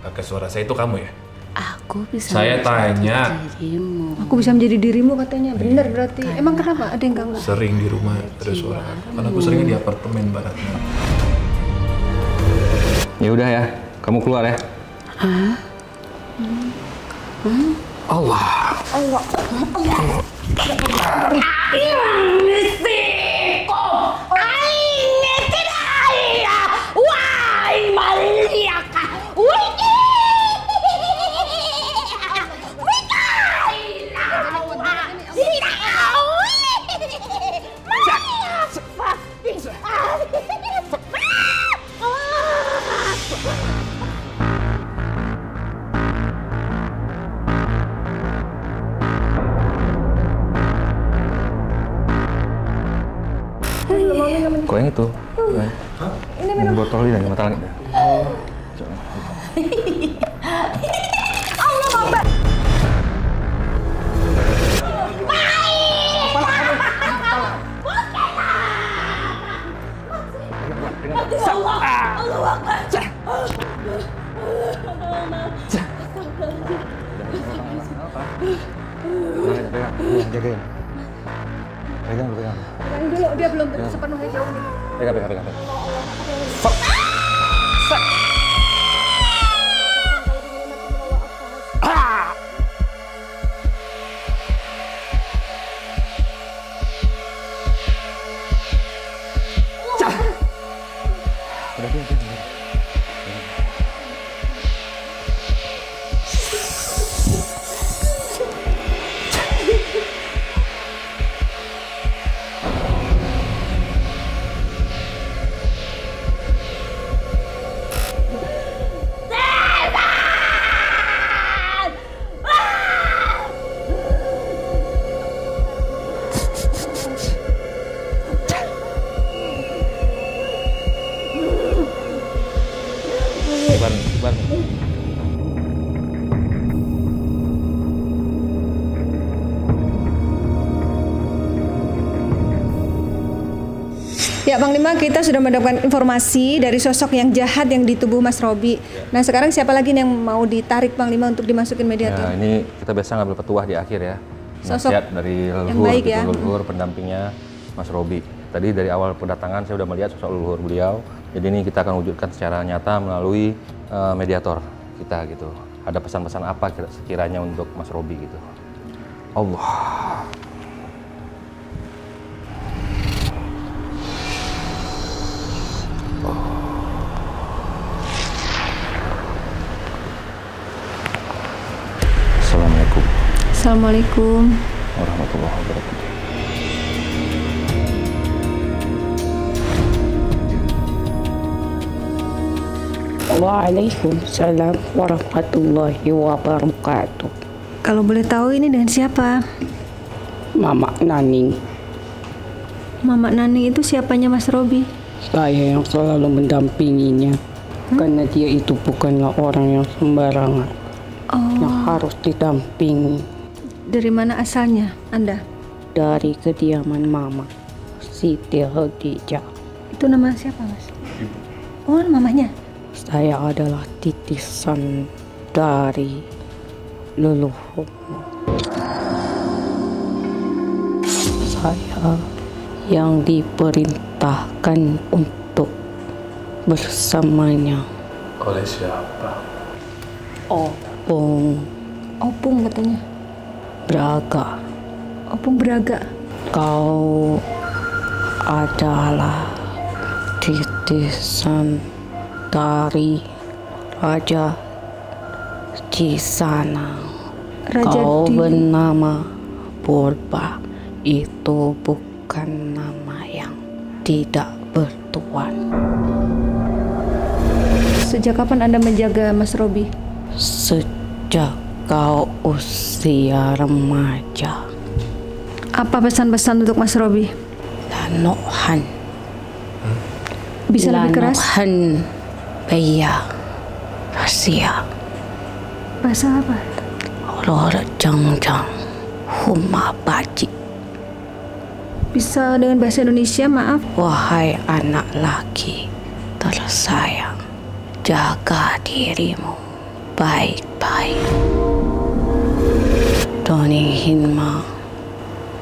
Pakai suara saya itu kamu ya? Aku bisa Saya menjadi tanya. dirimu. Aku bisa menjadi dirimu katanya. Bener berarti. Emang kenapa? Ada yang ganggu? Sering di rumah ada suara kamu. Karena aku seringnya di apartemen baratnya. Ya udah ya, kamu keluar ya. Kok yang itu? Ini botol ini mata langit. Jagain. Pegang. Yang dulu dia belum sepenuhnya jauh. Pegang. Iban. Ya Bang Lima, kita sudah mendapatkan informasi dari sosok yang jahat yang di tubuh Mas Robi. Nah sekarang siapa lagi nih yang mau ditarik Bang Lima untuk dimasukin mediator? Ya, ini kita biasa ngambil petuah di akhir ya. Sosok Nasihat dari yang leluhur, baik gitu, ya. leluhur pendampingnya Mas Robi. Tadi dari awal kedatangan saya udah melihat sosok leluhur beliau. Jadi ini kita akan wujudkan secara nyata melalui mediator kita gitu. Ada pesan-pesan apa sekiranya untuk Mas Robi gitu. Allah. Assalamualaikum Assalamualaikum. warahmatullahi wabarakatuh. Waalaikumsalam warahmatullahi wabarakatuh. Kalau boleh tahu ini dengan siapa? Mama Naning. Mama Nani itu siapanya Mas Robi? Saya yang selalu mendampinginya. Karena dia itu bukanlah orang yang sembarangan. Yang harus didampingi. Dari mana asalnya Anda? Dari kediaman Mama, Siti Khadijah. Itu nama siapa, Mas? Oh, mamanya? Saya adalah titisan dari leluhur. Saya yang diperintahkan untuk bersamanya. Oleh siapa? Opung Opung katanya. Braga. Opung Braga. Kau adalah titisan dari Raja Cisana. Raja Kau di... bernama Purba. Itu bukan nama yang tidak bertuan. Sejak kapan Anda menjaga Mas Robi? Sejak kau usia remaja. Apa pesan-pesan untuk Mas Robi? Lanohan. Bisa lebih keras? Lanohan Baya Rasia. Bahasa apa? Lor Jangjang Huma Baji. Bisa dengan bahasa Indonesia, maaf. Wahai anak laki tersayang, jaga dirimu baik-baik. Doni Hinma.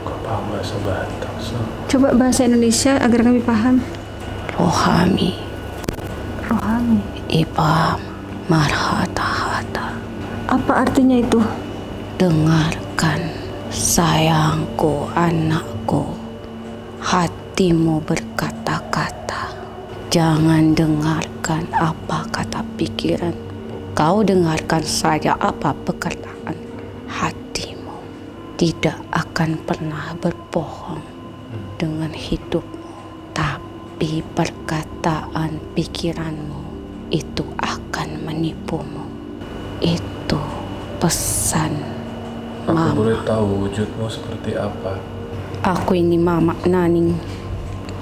Kau paham bahasa Batak? Coba bahasa Indonesia agar kami paham. Rohami. Rohani. Ibam Marhata-hata. Apa artinya itu? Dengarkan sayangku, anakku. Hatimu berkata-kata. Jangan dengarkan apa kata pikiran. Kau dengarkan saja apa perkataan hatimu. Tidak akan pernah berbohong dengan hidupmu. Tapi perkataan pikiranmu itu akan menipumu. Itu pesan Mama. Aku boleh tahu wujudmu seperti apa? Aku ini Mama Naning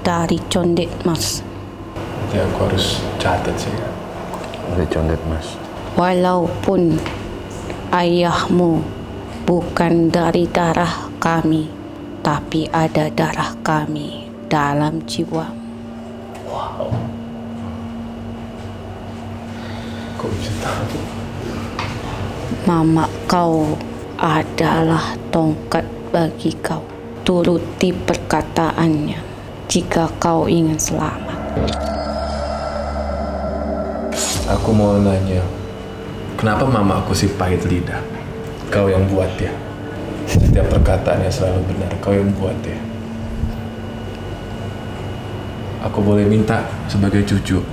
dari Condet Mas. Nanti aku harus catat sih. Dari Condet Mas. Walaupun ayahmu bukan dari darah kami, tapi ada darah kami dalam jiwamu. Wow. Kok bisa tahu? Mama kau adalah tongkat bagi kau. Turuti perkataannya jika kau ingin selamat. Aku mau nanya, kenapa mama aku si pahit lidah? Kau yang buat ya. Setiap perkataannya selalu benar, kau yang buat ya. Aku boleh minta sebagai cucu,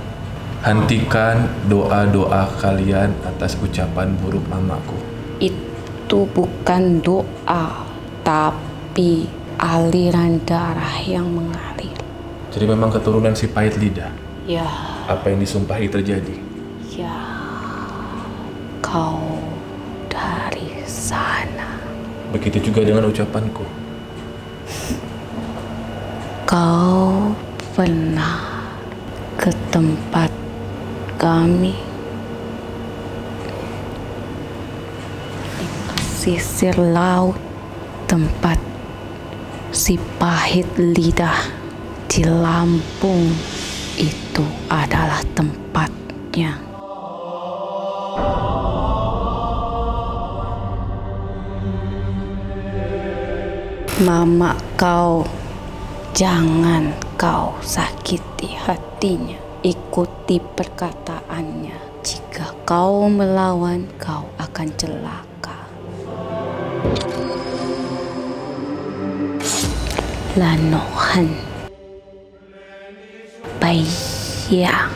hentikan doa-doa kalian atas ucapan buruk mamaku. Itu bukan doa, tapi aliran darah yang mengalir. Jadi memang keturunan si pahit lidah. Ya, Apa yang disumpahi terjadi? ya, kau dari sana. Begitu juga dengan ucapanku. Kau pernah ke tempat kami di pesisir laut, tempat si pahit lidah di Lampung. Itu adalah tempatnya. Mama kau, jangan kau sakiti hatinya. Ikuti perkataannya. Jika kau melawan, kau akan celaka. Lanohan Baya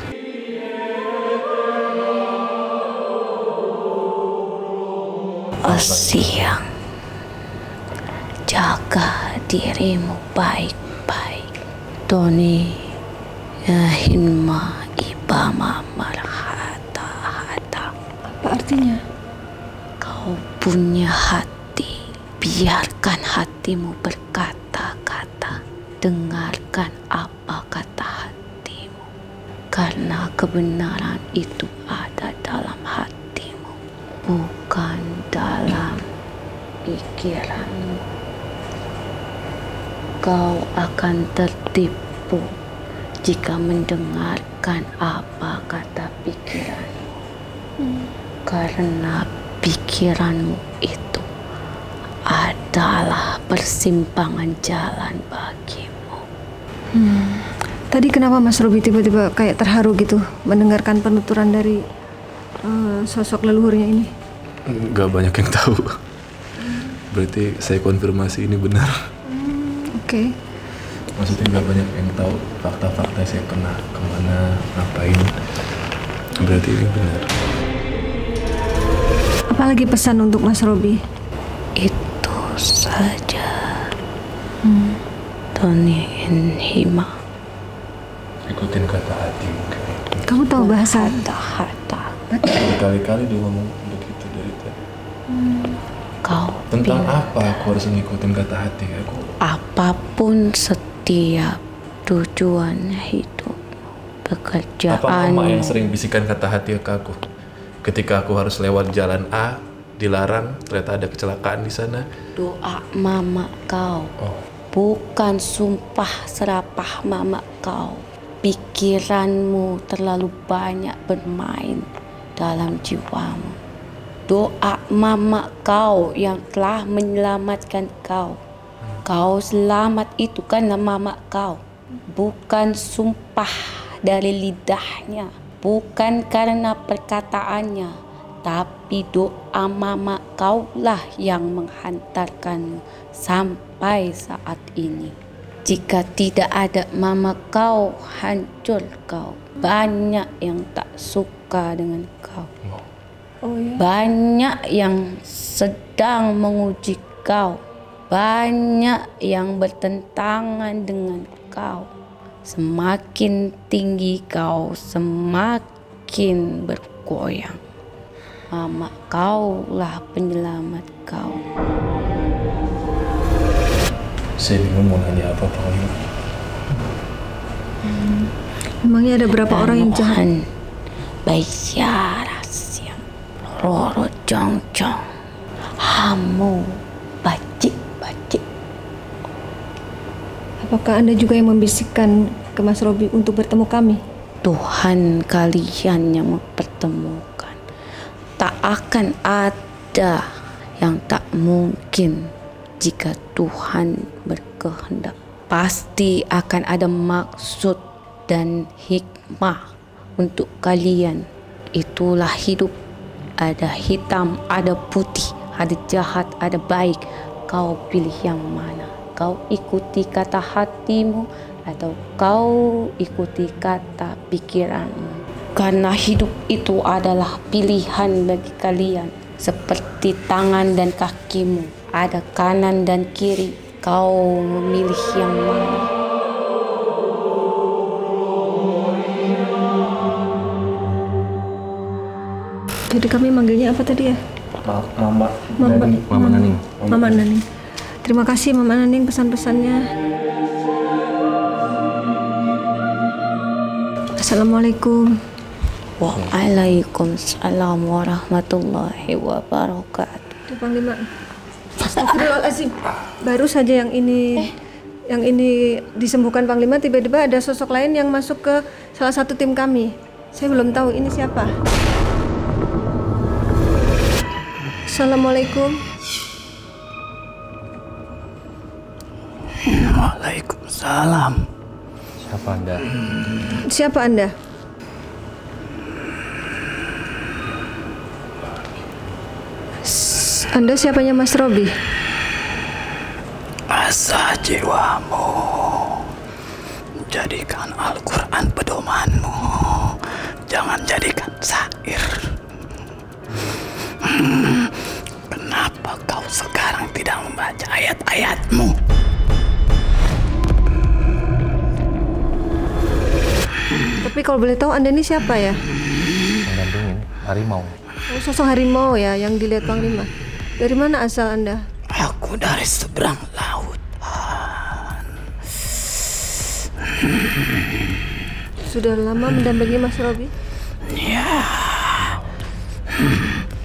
Asia. Jaga dirimu baik-baik. Doni Hinma Ibama Marhata-hata. Apa artinya? Kau punya hati. Biarkan hatimu berkata-kata. Dengarkan apa kata hatimu. Karena kebenaran itu ada dalam hatimu, bukan dalam pikiranmu. Kau akan tertipu jika mendengarkan apa kata pikiranmu. Karena pikiranmu itu adalah persimpangan jalan bagimu. Tadi kenapa Mas Robi tiba-tiba kayak terharu gitu mendengarkan penuturan dari sosok leluhurnya ini? Nggak banyak yang tahu. Berarti saya konfirmasi ini benar. Oke. Maksudnya nggak banyak yang tahu fakta-fakta saya pernah kemana, ngapain. Berarti ini benar. Apalagi pesan untuk Mas Robi? Itu saja. Tony Hima. Ikutin kata hati mungkin. Kamu tahu bahasa? Kata-kata. Berkali-kali dia ngomong begitu dari tadi. Kau Tentang apa aku harus ngikutin kata hati aku? apapun setiap tujuan hidup, Apa pekerjaan. mama yang sering bisikan kata hati ke aku? Ketika aku harus lewat jalan A, dilarang, ternyata ada kecelakaan di sana. Doa mama kau, bukan sumpah serapah mama kau. Pikiranmu terlalu banyak bermain dalam jiwamu. Doa mama kau yang telah menyelamatkan kau. Kau selamat itu karena mama kau, bukan sumpah dari lidahnya, bukan karena perkataannya, tapi doa mama kaulah yang menghantarkanmu sampai saat ini. Jika tidak ada mama kau, hancur kau. Banyak yang tak suka dengan kau. Banyak yang sedang menguji kau. Banyak yang bertentangan dengan kau. Semakin tinggi kau, semakin bergoyang. Mama kaulah penyelamat kau. Saya bingung mau nanya apa Pak Lima. Memangnya ada berapa orang yang jahat? Mohon bayaras yang roro jong-jong. Hamu bacik-bacik. Apakah Anda juga yang membisikkan ke Mas Robi untuk bertemu kami? Tuhan kalian yang mempertemukan. Tak akan ada yang tak mungkin jika Tuhan berkehendak. Pasti akan ada maksud dan hikmah untuk kalian. Itulah hidup. Ada hitam, ada putih, ada jahat, ada baik. Kau pilih yang mana? Kau ikuti kata hatimu atau kau ikuti kata pikiranmu? Karena hidup itu adalah pilihan bagi kalian. Seperti tangan dan kakimu, ada kanan dan kiri. Kau memilih yang mana? Jadi kami manggilnya apa tadi ya? Mama Naning. Mama Naning. Mama Naning. Terima kasih Mama Naning pesan-pesannya. Assalamualaikum. Waalaikumsalam warahmatullahi wabarakatuh. Itu Panglima. Astagfirullahaladzim. Baru saja yang ini disembuhkan Panglima, tiba-tiba ada sosok lain yang masuk ke salah satu tim kami. Saya belum tahu ini siapa. Assalamualaikum. Waalaikumsalam. Siapa Anda? Siapa Anda? Anda siapanya Mas Robi? Asah jiwamu. Jadikan Al-Quran pedomanmu. Jangan jadikan syair. Kenapa kau sekarang tidak membaca ayat-ayatmu? Tapi kalau boleh tahu Anda ini siapa ya? Mendampingin harimau. Oh, sosok harimau ya yang dilihat Panglima. Dari mana asal Anda? Aku dari seberang laut. Sudah lama mendampingi Mas Robi? Ya,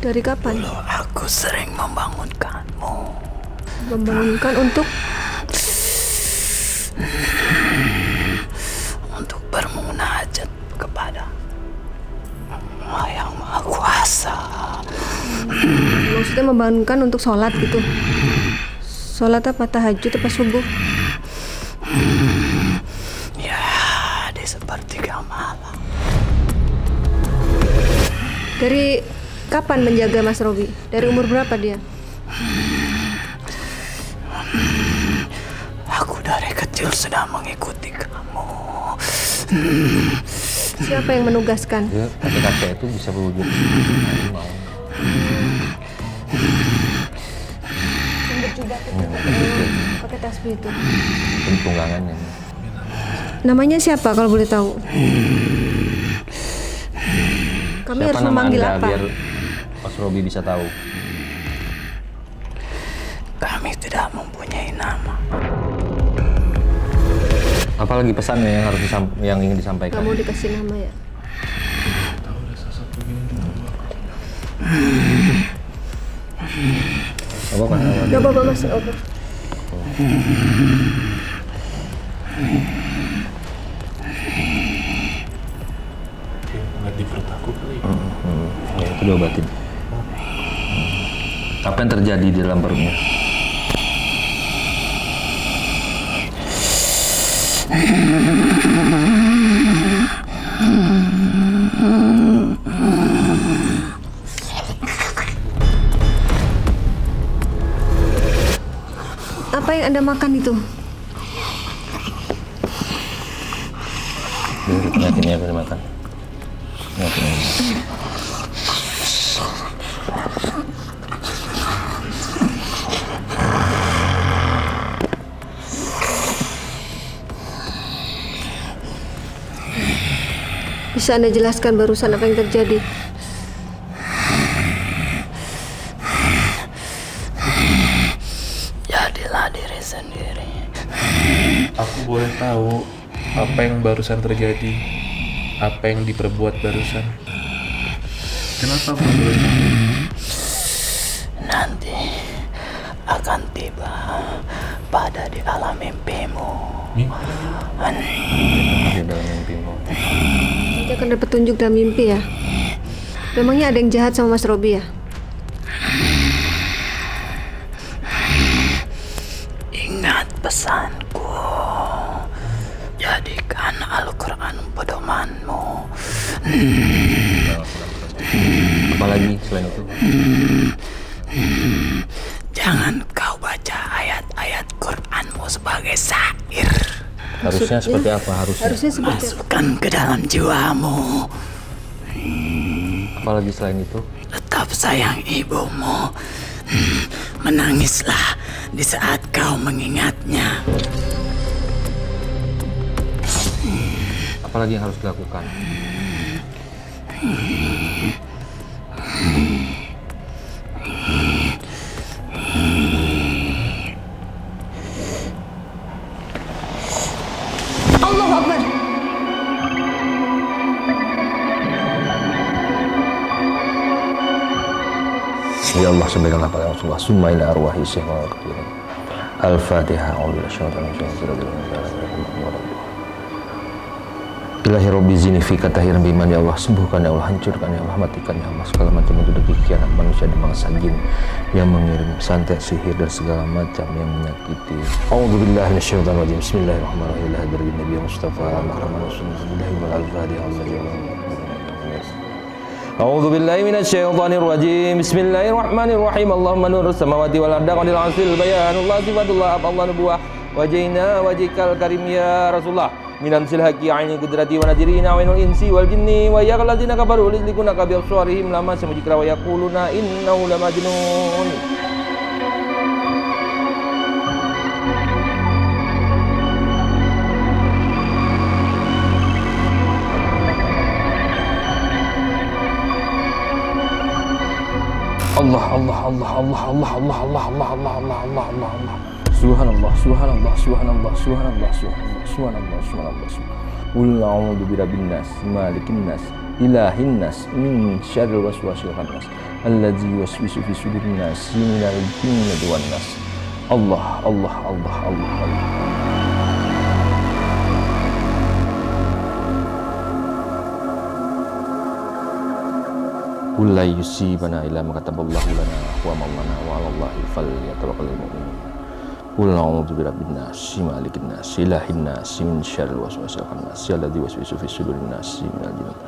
Dari kapan? dulu aku sering membangunkanmu. Membangunkan untuk Bermunajat kepada Allah yang Maha Kuasa. maksudnya membangunkan untuk sholat gitu. Sholat apa? Tahajud apa subuh? Ya, di sepertiga malam. Dari kapan menjaga Mas Robi? Dari umur berapa dia? Aku dari kecil sudah mengikuti kamu. Siapa yang menugaskan? Ya, kakek itu bisa berwujud harimau. Yang berjubah itu, pakai tasbih itu. Tunggangan ini. Namanya siapa kalau boleh tahu? Kami Siapa harus nama memanggil Anda apa? biar Mas Robi bisa tahu? Kami tidak mempunyai nama. Apalagi pesannya yang ingin disampaikan? Kamu dikasih nama ya? Apa Mas? Gak apa-apa Mas. Oke. Nggak di perut aku kali. Ya, itu diobatin. Apa yang terjadi di dalam perutnya? Apa yang Anda makan itu? Penyakitnya apa dimakan? Penyakitnya. Bisa Anda jelaskan barusan apa yang terjadi? Jadilah diri sendiri. Aku boleh tahu apa yang barusan terjadi? Apa yang diperbuat barusan? Kenapa aku boleh tahu? Nanti akan tiba pada di alam mimpimu. Di dalam mimpimu. Nanti akan dapat petunjuk dalam mimpi ya? Memangnya ada yang jahat sama Mas Robi ya? Ingat pesanku. Jadikan Al-Quran pedomanmu. Apalagi selain itu? Jangan kau baca ayat-ayat Quranmu sebagai syair. Harusnya seperti apa? Harusnya seperti apa? Masukkan ke dalam jiwamu. Apalagi selain itu? Tetap sayang ibumu. Menangislah di saat kau mengingatnya. Apalagi yang harus dilakukan? Allahu Akbar. Ya Allah, sampaikanlah pada Rasulullah summa ila arwahi syekh wa kabirin. Al-Fatihah. Ilahi Rabbi zini fi katahiran biman ya Allah, sembuhkan ya Allah, hancurkan ya Allah, matikan ya Allah segala macam itu kekikiran manusia dan bangsa jin yang mengirim santet, sihir dan segala macam yang menyakiti. A'udzubillahi minasyaitonir rajim. Bismillahirrahmanirrahim. La hadratin Nabi Mustafa Muhammad Rasulullahi wal al-Fatihah. A'udzu billahi minasyaitonir rajim. Bismillahirrahmanirrahim. Allahumma nurus samawati wal ardi qadil asil bayanullah sifatullah Allah nubuwah wajhina wajhikal karim ya Rasulullah minan silhaqi aini qudrati wa nadirina wa inul insi wal jinni wa yaqal ladzina kafaru lislikuna ka bi absarihim lama samujikra wa yaquluna innahu lamajnun. Allah Allah Allah Allah Allah Allah Allah Allah Allah Allah Allah Allah Allah. Subhanallah subhanallah subhanallah subhanallah subhanallah subhanallah subhanallah. Qul a'udzu birabbin nas, malikin nas, ilahin nas, min syarril waswasil khannas, alladzi yuwaswisu fi sudurin nas, minal jinnati wan nas. Allah Allah Allah Allah Allah. Qul la yusibana illa ma kataballahu lana wa ma lana wa 'alallahi falyatawakkalul mu'minun. Qul a'udzu birabbin nas, malikin nas, ilahin nas, min syarril waswasil khannas, alladzi yuwaswisu fi sudurin nas, minal jinnati.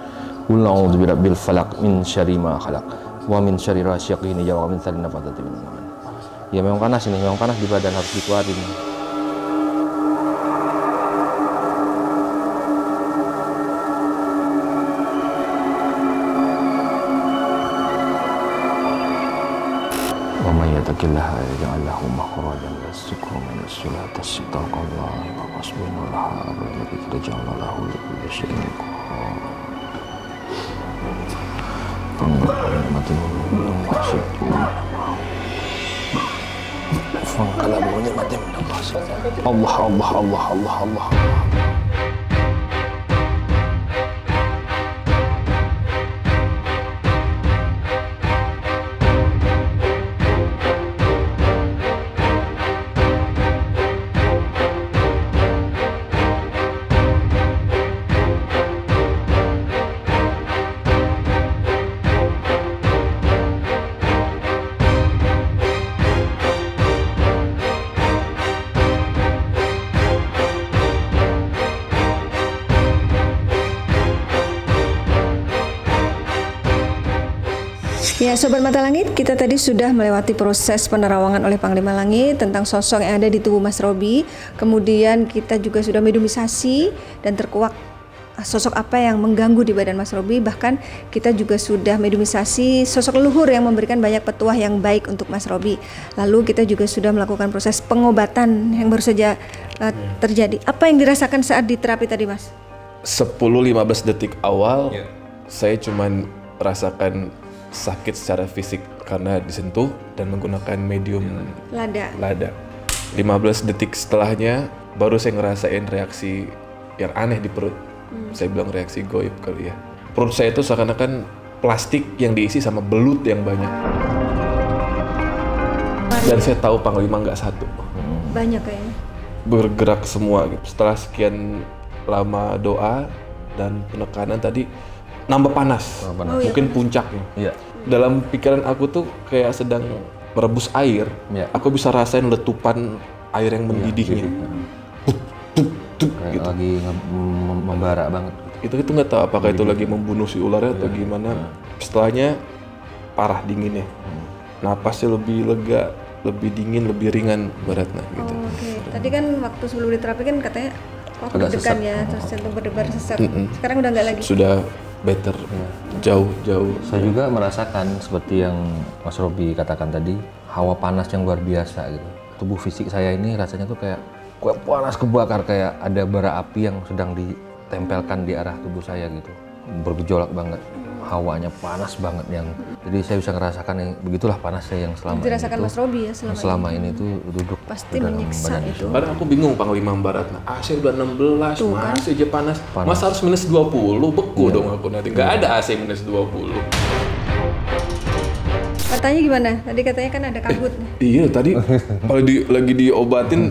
Qul a'udzu birabbil falaq min syarri ma khalaq wa min syarri ghasiqin idza waqab min syarri nafatsati fil 'uqad. Ya memang panas ini, memang panas di badan, harus dikeluarin. Yattaqillaha yaj'al lahu makhrajan wa yarzuqhu min as-sulati as-sidqallahi wa hasbunallahu wa ni'mal wakeel ja'ala lahu kulli syai'in qadar. Allah Allah Allah Allah Allah. Ya, Sobat Mata Langit, kita tadi sudah melewati proses penerawangan oleh Panglima Langit tentang sosok yang ada di tubuh Mas Robi. Kemudian kita juga sudah mediumisasi dan terkuak sosok apa yang mengganggu di badan Mas Robi. Bahkan kita juga sudah mediumisasi sosok leluhur yang memberikan banyak petuah yang baik untuk Mas Robi. Lalu kita juga sudah melakukan proses pengobatan yang baru saja terjadi. Apa yang dirasakan saat di terapi tadi, Mas? 10-15 detik awal saya cuman rasakan sakit secara fisik karena disentuh dan menggunakan medium lada. 15 detik setelahnya baru saya ngerasain reaksi yang aneh di perut. Saya bilang reaksi goib kali ya. Perut saya itu seakan-akan plastik yang diisi sama belut yang banyak. Dan saya tahu Panglima nggak satu. Banyak kayaknya. Bergerak semua gitu. Setelah sekian lama doa dan penekanan tadi nambah panas. Mungkin puncaknya. Iya. Dalam pikiran aku tuh kayak sedang merebus air. Iya. Aku bisa rasain letupan air yang mendidihnya. Kayak Gitu. lagi membara banget. Itu nggak tahu apakah itu lagi membunuh si ularnya atau gimana. Setelahnya parah dinginnya. Napasnya lebih lega, lebih dingin, lebih ringan baratnya gitu. Oke. Tadi kan waktu sebelum diterapi kan katanya Agak deg-degan sesak. ya, terus jantung berdebar sesak. Sekarang udah nggak lagi. Sudah better, jauh. Saya juga merasakan seperti yang Mas Robi katakan tadi, hawa panas yang luar biasa gitu. Tubuh fisik saya ini rasanya tuh kayak panas kebakar, kayak ada bara api yang sedang ditempelkan di arah tubuh saya gitu. Bergejolak banget, hawanya panas banget yang. Jadi saya bisa ngerasakan yang begitulah panasnya yang selama Dirasakan ini Mas Robi ya selama ini tuh duduk Pasti di dalam menyiksa badan itu. Karena aku bingung Panglima Baratna, AC udah 16, kan? masih aja panas. Mas harus minus 20, beku dong aku nanti. Nggak ada AC minus 20. Katanya gimana? Tadi katanya kan ada kabut. Iya, tadi kalau lagi diobatin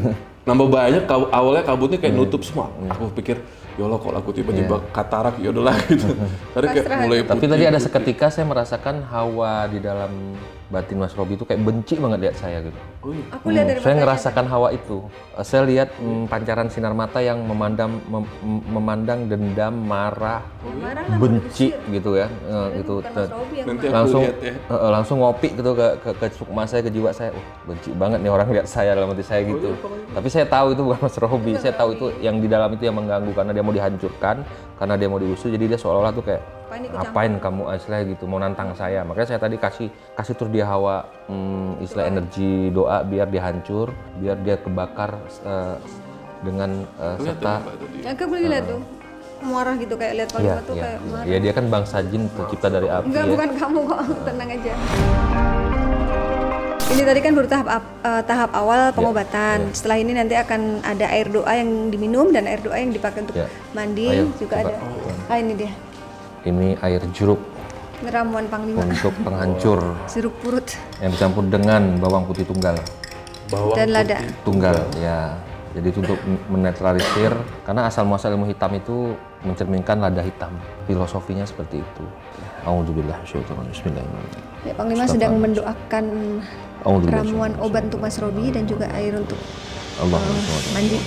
nambah banyak, awalnya kabutnya kayak nutup semua. Aku pikir, ya Allah kalau aku tiba-tiba katarak, ya udahlah gitu. Karena kayak mulai putih. Tapi tadi ada seketika saya merasakan hawa di dalam batin Mas Robi itu kayak benci banget lihat saya gitu. Aku lihat dari Saya matanya. ngerasakan hawa itu. Saya lihat pancaran sinar mata yang memandang dendam, marah, Marah lah, benci gitu ya. Gitu. bukan Mas Robi yang Nanti aku Langsung lihat ya. langsung ngopi gitu ke sukma saya, ke jiwa saya. Benci banget nih orang lihat saya dalam hati saya gitu. Tapi saya tahu itu bukan Mas Robi. Saya tahu itu yang di dalam itu yang mengganggu karena dia mau dihancurkan, karena dia mau diusir. Jadi dia seolah-olah tuh kayak ngapain kamu istilahnya gitu, mau nantang saya. Makanya saya tadi kasih terus dia hawa istilah energi doa biar dia hancur, biar dia kebakar dengan serta Ya, aku boleh lihat tuh. Marah gitu kayak lihat Panglima tuh kayak marah. ya dia kan bangsa jin tercipta dari api Enggak, ya. bukan kamu kok. Tenang aja. Ini tadi kan baru tahap awal pengobatan. Setelah ini nanti akan ada air doa yang diminum dan air doa yang dipakai untuk mandi. Ayo, juga coba. ada. Ini dia. Ini air jeruk Ramuan Panglima. untuk penghancur Jeruk purut yang dicampur dengan bawang putih tunggal. dan lada. Tunggal, ya. Jadi itu untuk menetralisir, karena asal muasal ilmu hitam itu mencerminkan lada hitam. Filosofinya seperti itu. Auzubillah bismillahirrahmanirrahim. Ya, Panglima sedang mendoakan ramuan obat untuk Mas Robi dan juga air untuk mandi.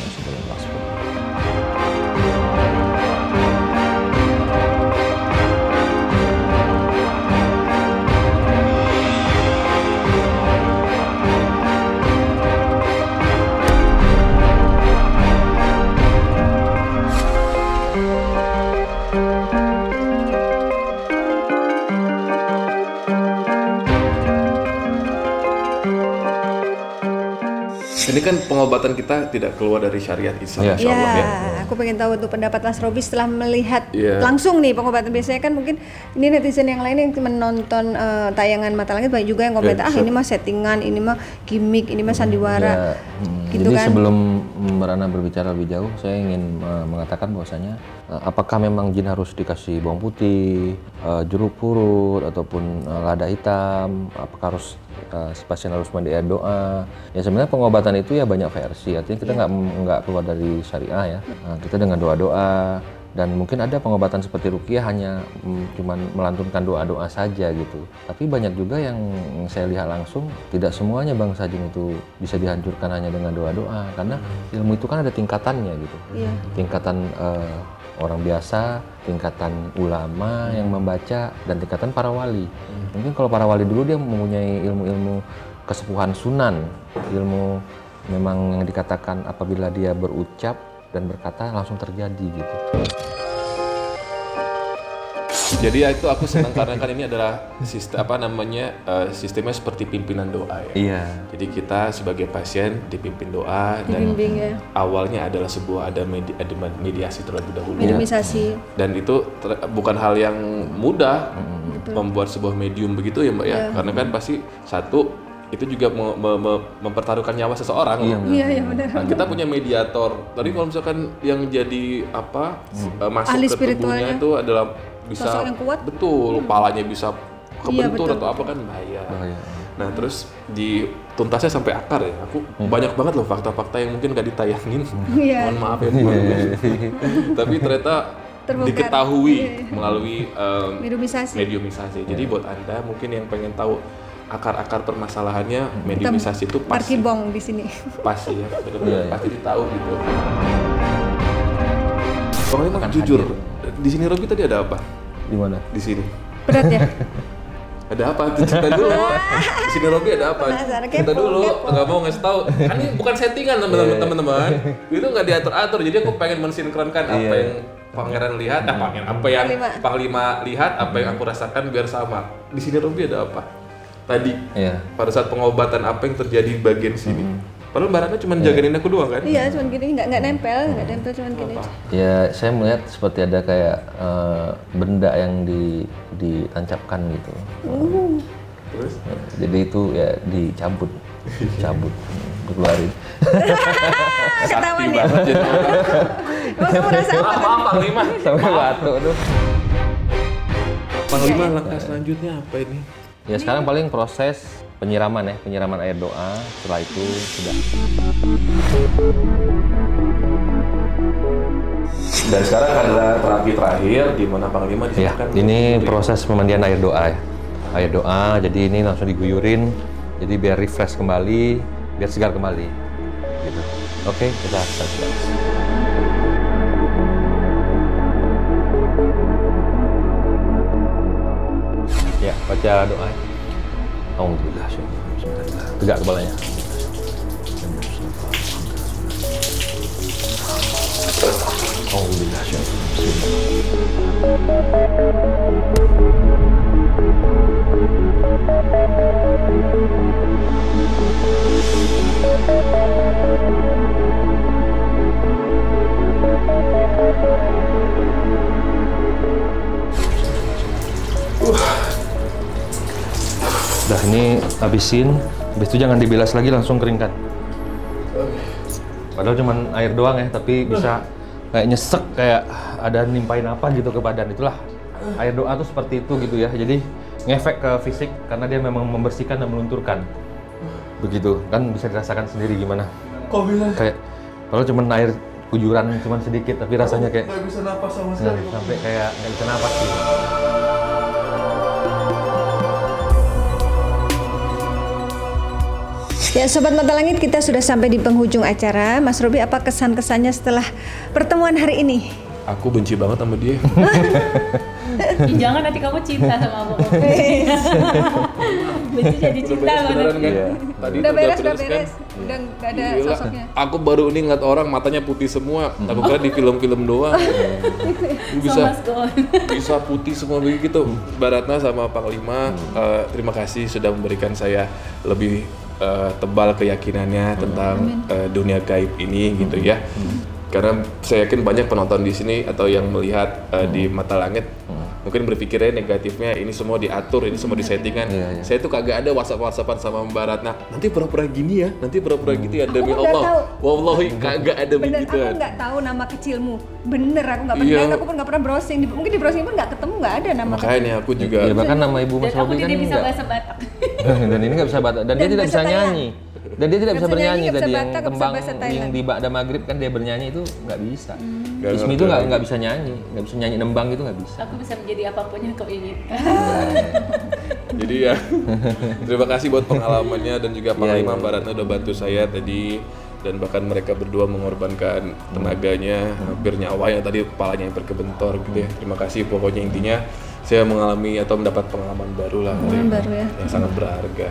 Ini kan pengobatan kita tidak keluar dari syariat Islam, Iya. insya Allah ya. Aku pengen tahu tuh pendapat Mas Robi setelah melihat langsung nih pengobatan. Biasanya kan mungkin ini netizen yang lain yang cuma nonton tayangan Mata Langit, banyak juga yang komentar ini mah settingan, ini mah gimmick, ini mah sandiwara. Gitu jadi kan? sebelum Rana berbicara lebih jauh, saya ingin mengatakan bahwasanya apakah memang jin harus dikasih bawang putih, jeruk purut ataupun lada hitam, apakah harus pasien harus mandi air doa. Ya sebenarnya pengobatan itu ya banyak versi, artinya kita nggak keluar dari syariah ya. Kita dengan doa-doa, dan mungkin ada pengobatan seperti ruqyah hanya cuman melantunkan doa-doa saja gitu. Tapi banyak juga yang saya lihat langsung, tidak semuanya bangsa jin itu bisa dihancurkan hanya dengan doa-doa, karena ilmu itu kan ada tingkatannya gitu. Tingkatan orang biasa, tingkatan ulama yang membaca, dan tingkatan para wali. Mungkin kalau para wali dulu dia mempunyai ilmu-ilmu kesepuhan sunan, ilmu memang yang dikatakan apabila dia berucap dan berkata langsung terjadi gitu. Jadi ya itu aku senang karena kan ini adalah sistem sistemnya seperti pimpinan doa ya. Iya. Jadi kita sebagai pasien dipimpin doa dan awalnya adalah ada mediasi terlebih dahulu. Mediumisasi. Dan itu bukan hal yang mudah membuat sebuah medium begitu ya Mbak ya. Karena kan pasti satu itu juga mempertaruhkan nyawa seseorang. Iya benar. Nah, kita punya mediator. Tadi kalau misalkan yang jadi masuk ahli ke tubuhnya itu adalah bisa sosok yang kuat. Betul, kepalanya bisa kebentur betul. atau apa kan bahaya. Nah terus di tuntasnya sampai akar ya. Aku banyak banget loh fakta-fakta yang mungkin gak ditayangin. Mohon maaf ya. Tapi ternyata Terbongkar. diketahui melalui mediumisasi. Jadi buat Anda mungkin yang pengen tahu akar-akar permasalahannya, mediumisasi itu pasti Parkibong di sini. pasti ya, pasti ditahu gitu. Pokoknya jujur, di sini Robi tadi ada apa? Di mana? Di sini. Berat ya? Ada apa? Cerita dulu. Di sini Robi ada apa? Cerita dulu. Nggak mau ngasih tahu. Kan ini bukan settingan teman-teman. Itu nggak diatur-atur. Jadi aku pengen mensinkronkan apa yang Pangeran lihat, apa yang Panglima lihat, apa yang aku rasakan biar sama. Di sini Robi ada apa? Tadi pada saat pengobatan apa yang terjadi di bagian sini? Padahal barangnya cuma jagain aku doang kan? Iya, cuma gini, nggak nempel cuma gini. Ya, saya melihat seperti ada kayak benda yang ditancapkan gitu. Terus? Jadi itu ya dicabut, dikeluarin. Ketahuan ya? Kamu merasa apa? Maaf Panglima. Sampai batuk tuh. Panglima langkah selanjutnya apa ini? Ya sekarang paling proses penyiraman air doa. Setelah itu sudah. Dan sekarang adalah terapi terakhir di mana Panglima Ya, ini proses pemandian air doa ya. Air doa, jadi ini langsung diguyurin, jadi biar refresh kembali, biar segar kembali. Gitu. Oke, kita start. Ya, baca doa. Alhamdulillah, tegak kepalanya. Alhamdulillah, Udah ini habisin, Habis itu jangan dibilas lagi, langsung keringkan. Padahal cuman air doang ya, tapi bisa kayak nyesek, kayak ada nimpain apa gitu ke badan. Itulah air doa tuh seperti itu gitu ya. Jadi ngefek ke fisik karena dia memang membersihkan dan melunturkan. Begitu kan, bisa dirasakan sendiri gimana. Kok bisa? Kayak padahal cuman air kujuran cuman sedikit, tapi rasanya kayak nggak bisa napas sama sekali. sampai kayak nggak bisa napas gitu. Ya Sobat Mata Langit, kita sudah sampai di penghujung acara. Mas Robi, apa kesan-kesannya setelah pertemuan hari ini? Aku benci banget sama dia. Jangan nanti kamu cinta sama aku. Benci jadi cinta Beneran kan? Iya. Tadi Udah beres, kan? udah nggak ada Gila, sosoknya. aku baru ini ngeliat orang matanya putih semua. Aku kira di film-film doang. bisa putih semua begitu. Mbak Ratna sama Panglima, terima kasih sudah memberikan saya lebih tebal keyakinannya tentang dunia gaib ini gitu ya. Karena saya yakin banyak penonton di sini atau yang melihat di Mata Langit mungkin berpikirnya negatifnya ini semua diatur, ini semua disettingan. Saya tuh kagak ada WhatsApp-WhatsAppan sama Mbak Ratna. Nanti pura-pura gini ya, nanti pura-pura gitu ya. Demi Aku nggak Allah, tahu. wallahi kagak ada Bener, begituan. aku nggak tahu nama kecilmu. Bener, aku nggak pernah. Iya. Dan aku pun nggak pernah browsing. Mungkin di browsing pun nggak ketemu, nggak ada nama. Makanya aku juga Ya bahkan nama ibu Mas Dan aku Robi kan tidak bisa enggak. bahasa Batak. Dan ini nggak bisa Batak, dan dia tidak bisa bahasa Thailand. nyanyi. Dan dia tidak Nggak bisa bisa bernyanyi nyanyi, nggak tadi bisa yang Batak, nggak bisa tembang bahasa yang Thailand. di Ba'da Maghrib kan dia bernyanyi itu nggak bisa. Nggak Ismi ngerti itu lagi. nggak bisa nyanyi nembang itu nggak bisa. Aku bisa menjadi apapun yang kau inginkan. Jadi ya, terima kasih buat pengalamannya dan juga Panglima Iya. Mbak Ratna udah bantu saya tadi, dan bahkan mereka berdua mengorbankan tenaganya, hampir nyawanya tadi, kepalanya yang berkebentor gitu ya. Terima kasih, pokoknya intinya saya mengalami atau mendapat pengalaman baru lah hari ini, baru ya. yang sangat berharga.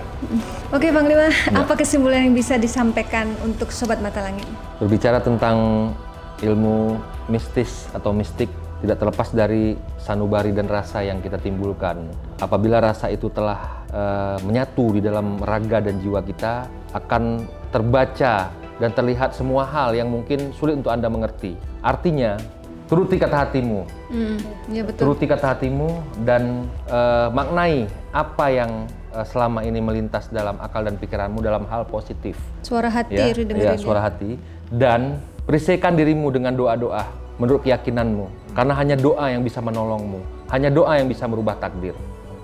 Oke Panglima, apa kesimpulan yang bisa disampaikan untuk Sobat Mata Langit? Berbicara tentang ilmu mistis atau mistik tidak terlepas dari sanubari dan rasa yang kita timbulkan. Apabila rasa itu telah menyatu di dalam raga dan jiwa kita, akan terbaca dan terlihat semua hal yang mungkin sulit untuk Anda mengerti. Artinya, turuti kata hatimu. Ya betul. Turuti kata hatimu dan maknai apa yang selama ini melintas dalam akal dan pikiranmu dalam hal positif. Suara hati, Ya, dengerin. suara hati. Dan perisaikan dirimu dengan doa-doa menurut keyakinanmu. Karena hanya doa yang bisa menolongmu. Hanya doa yang bisa merubah takdir.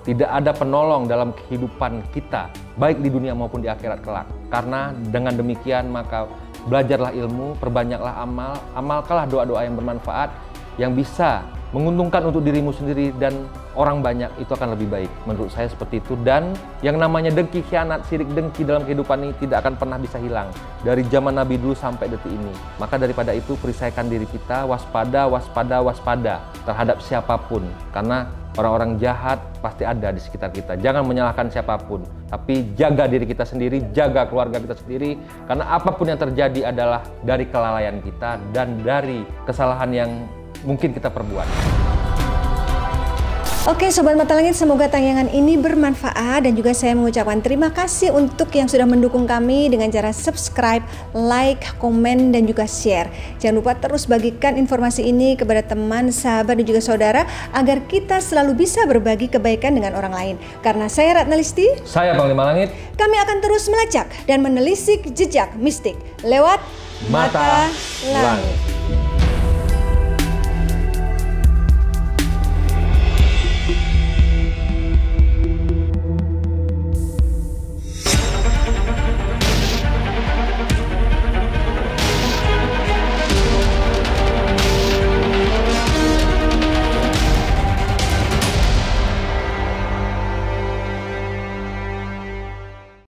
Tidak ada penolong dalam kehidupan kita, baik di dunia maupun di akhirat kelak. Karena dengan demikian maka belajarlah ilmu, perbanyaklah amal, amalkanlah doa-doa yang bermanfaat, yang bisa menguntungkan untuk dirimu sendiri dan orang banyak, itu akan lebih baik. Menurut saya seperti itu. Dan yang namanya dengki, khianat, sirik dengki dalam kehidupan ini tidak akan pernah bisa hilang dari zaman Nabi dulu sampai detik ini. Maka daripada itu perisaikan diri kita, waspada, waspada, waspada terhadap siapapun. Karena orang-orang jahat pasti ada di sekitar kita. Jangan menyalahkan siapapun, tapi jaga diri kita sendiri, jaga keluarga kita sendiri. Karena apapun yang terjadi adalah dari kelalaian kita dan dari kesalahan yang mungkin kita perbuat. Oke Sobat Mata Langit, semoga tayangan ini bermanfaat dan juga saya mengucapkan terima kasih untuk yang sudah mendukung kami dengan cara subscribe, like, komen, dan juga share. Jangan lupa terus bagikan informasi ini kepada teman, sahabat, dan juga saudara agar kita selalu bisa berbagi kebaikan dengan orang lain. Karena saya Ratna Listi, Saya Panglima Langit, kami akan terus melacak dan menelisik jejak mistik lewat Mata Langit.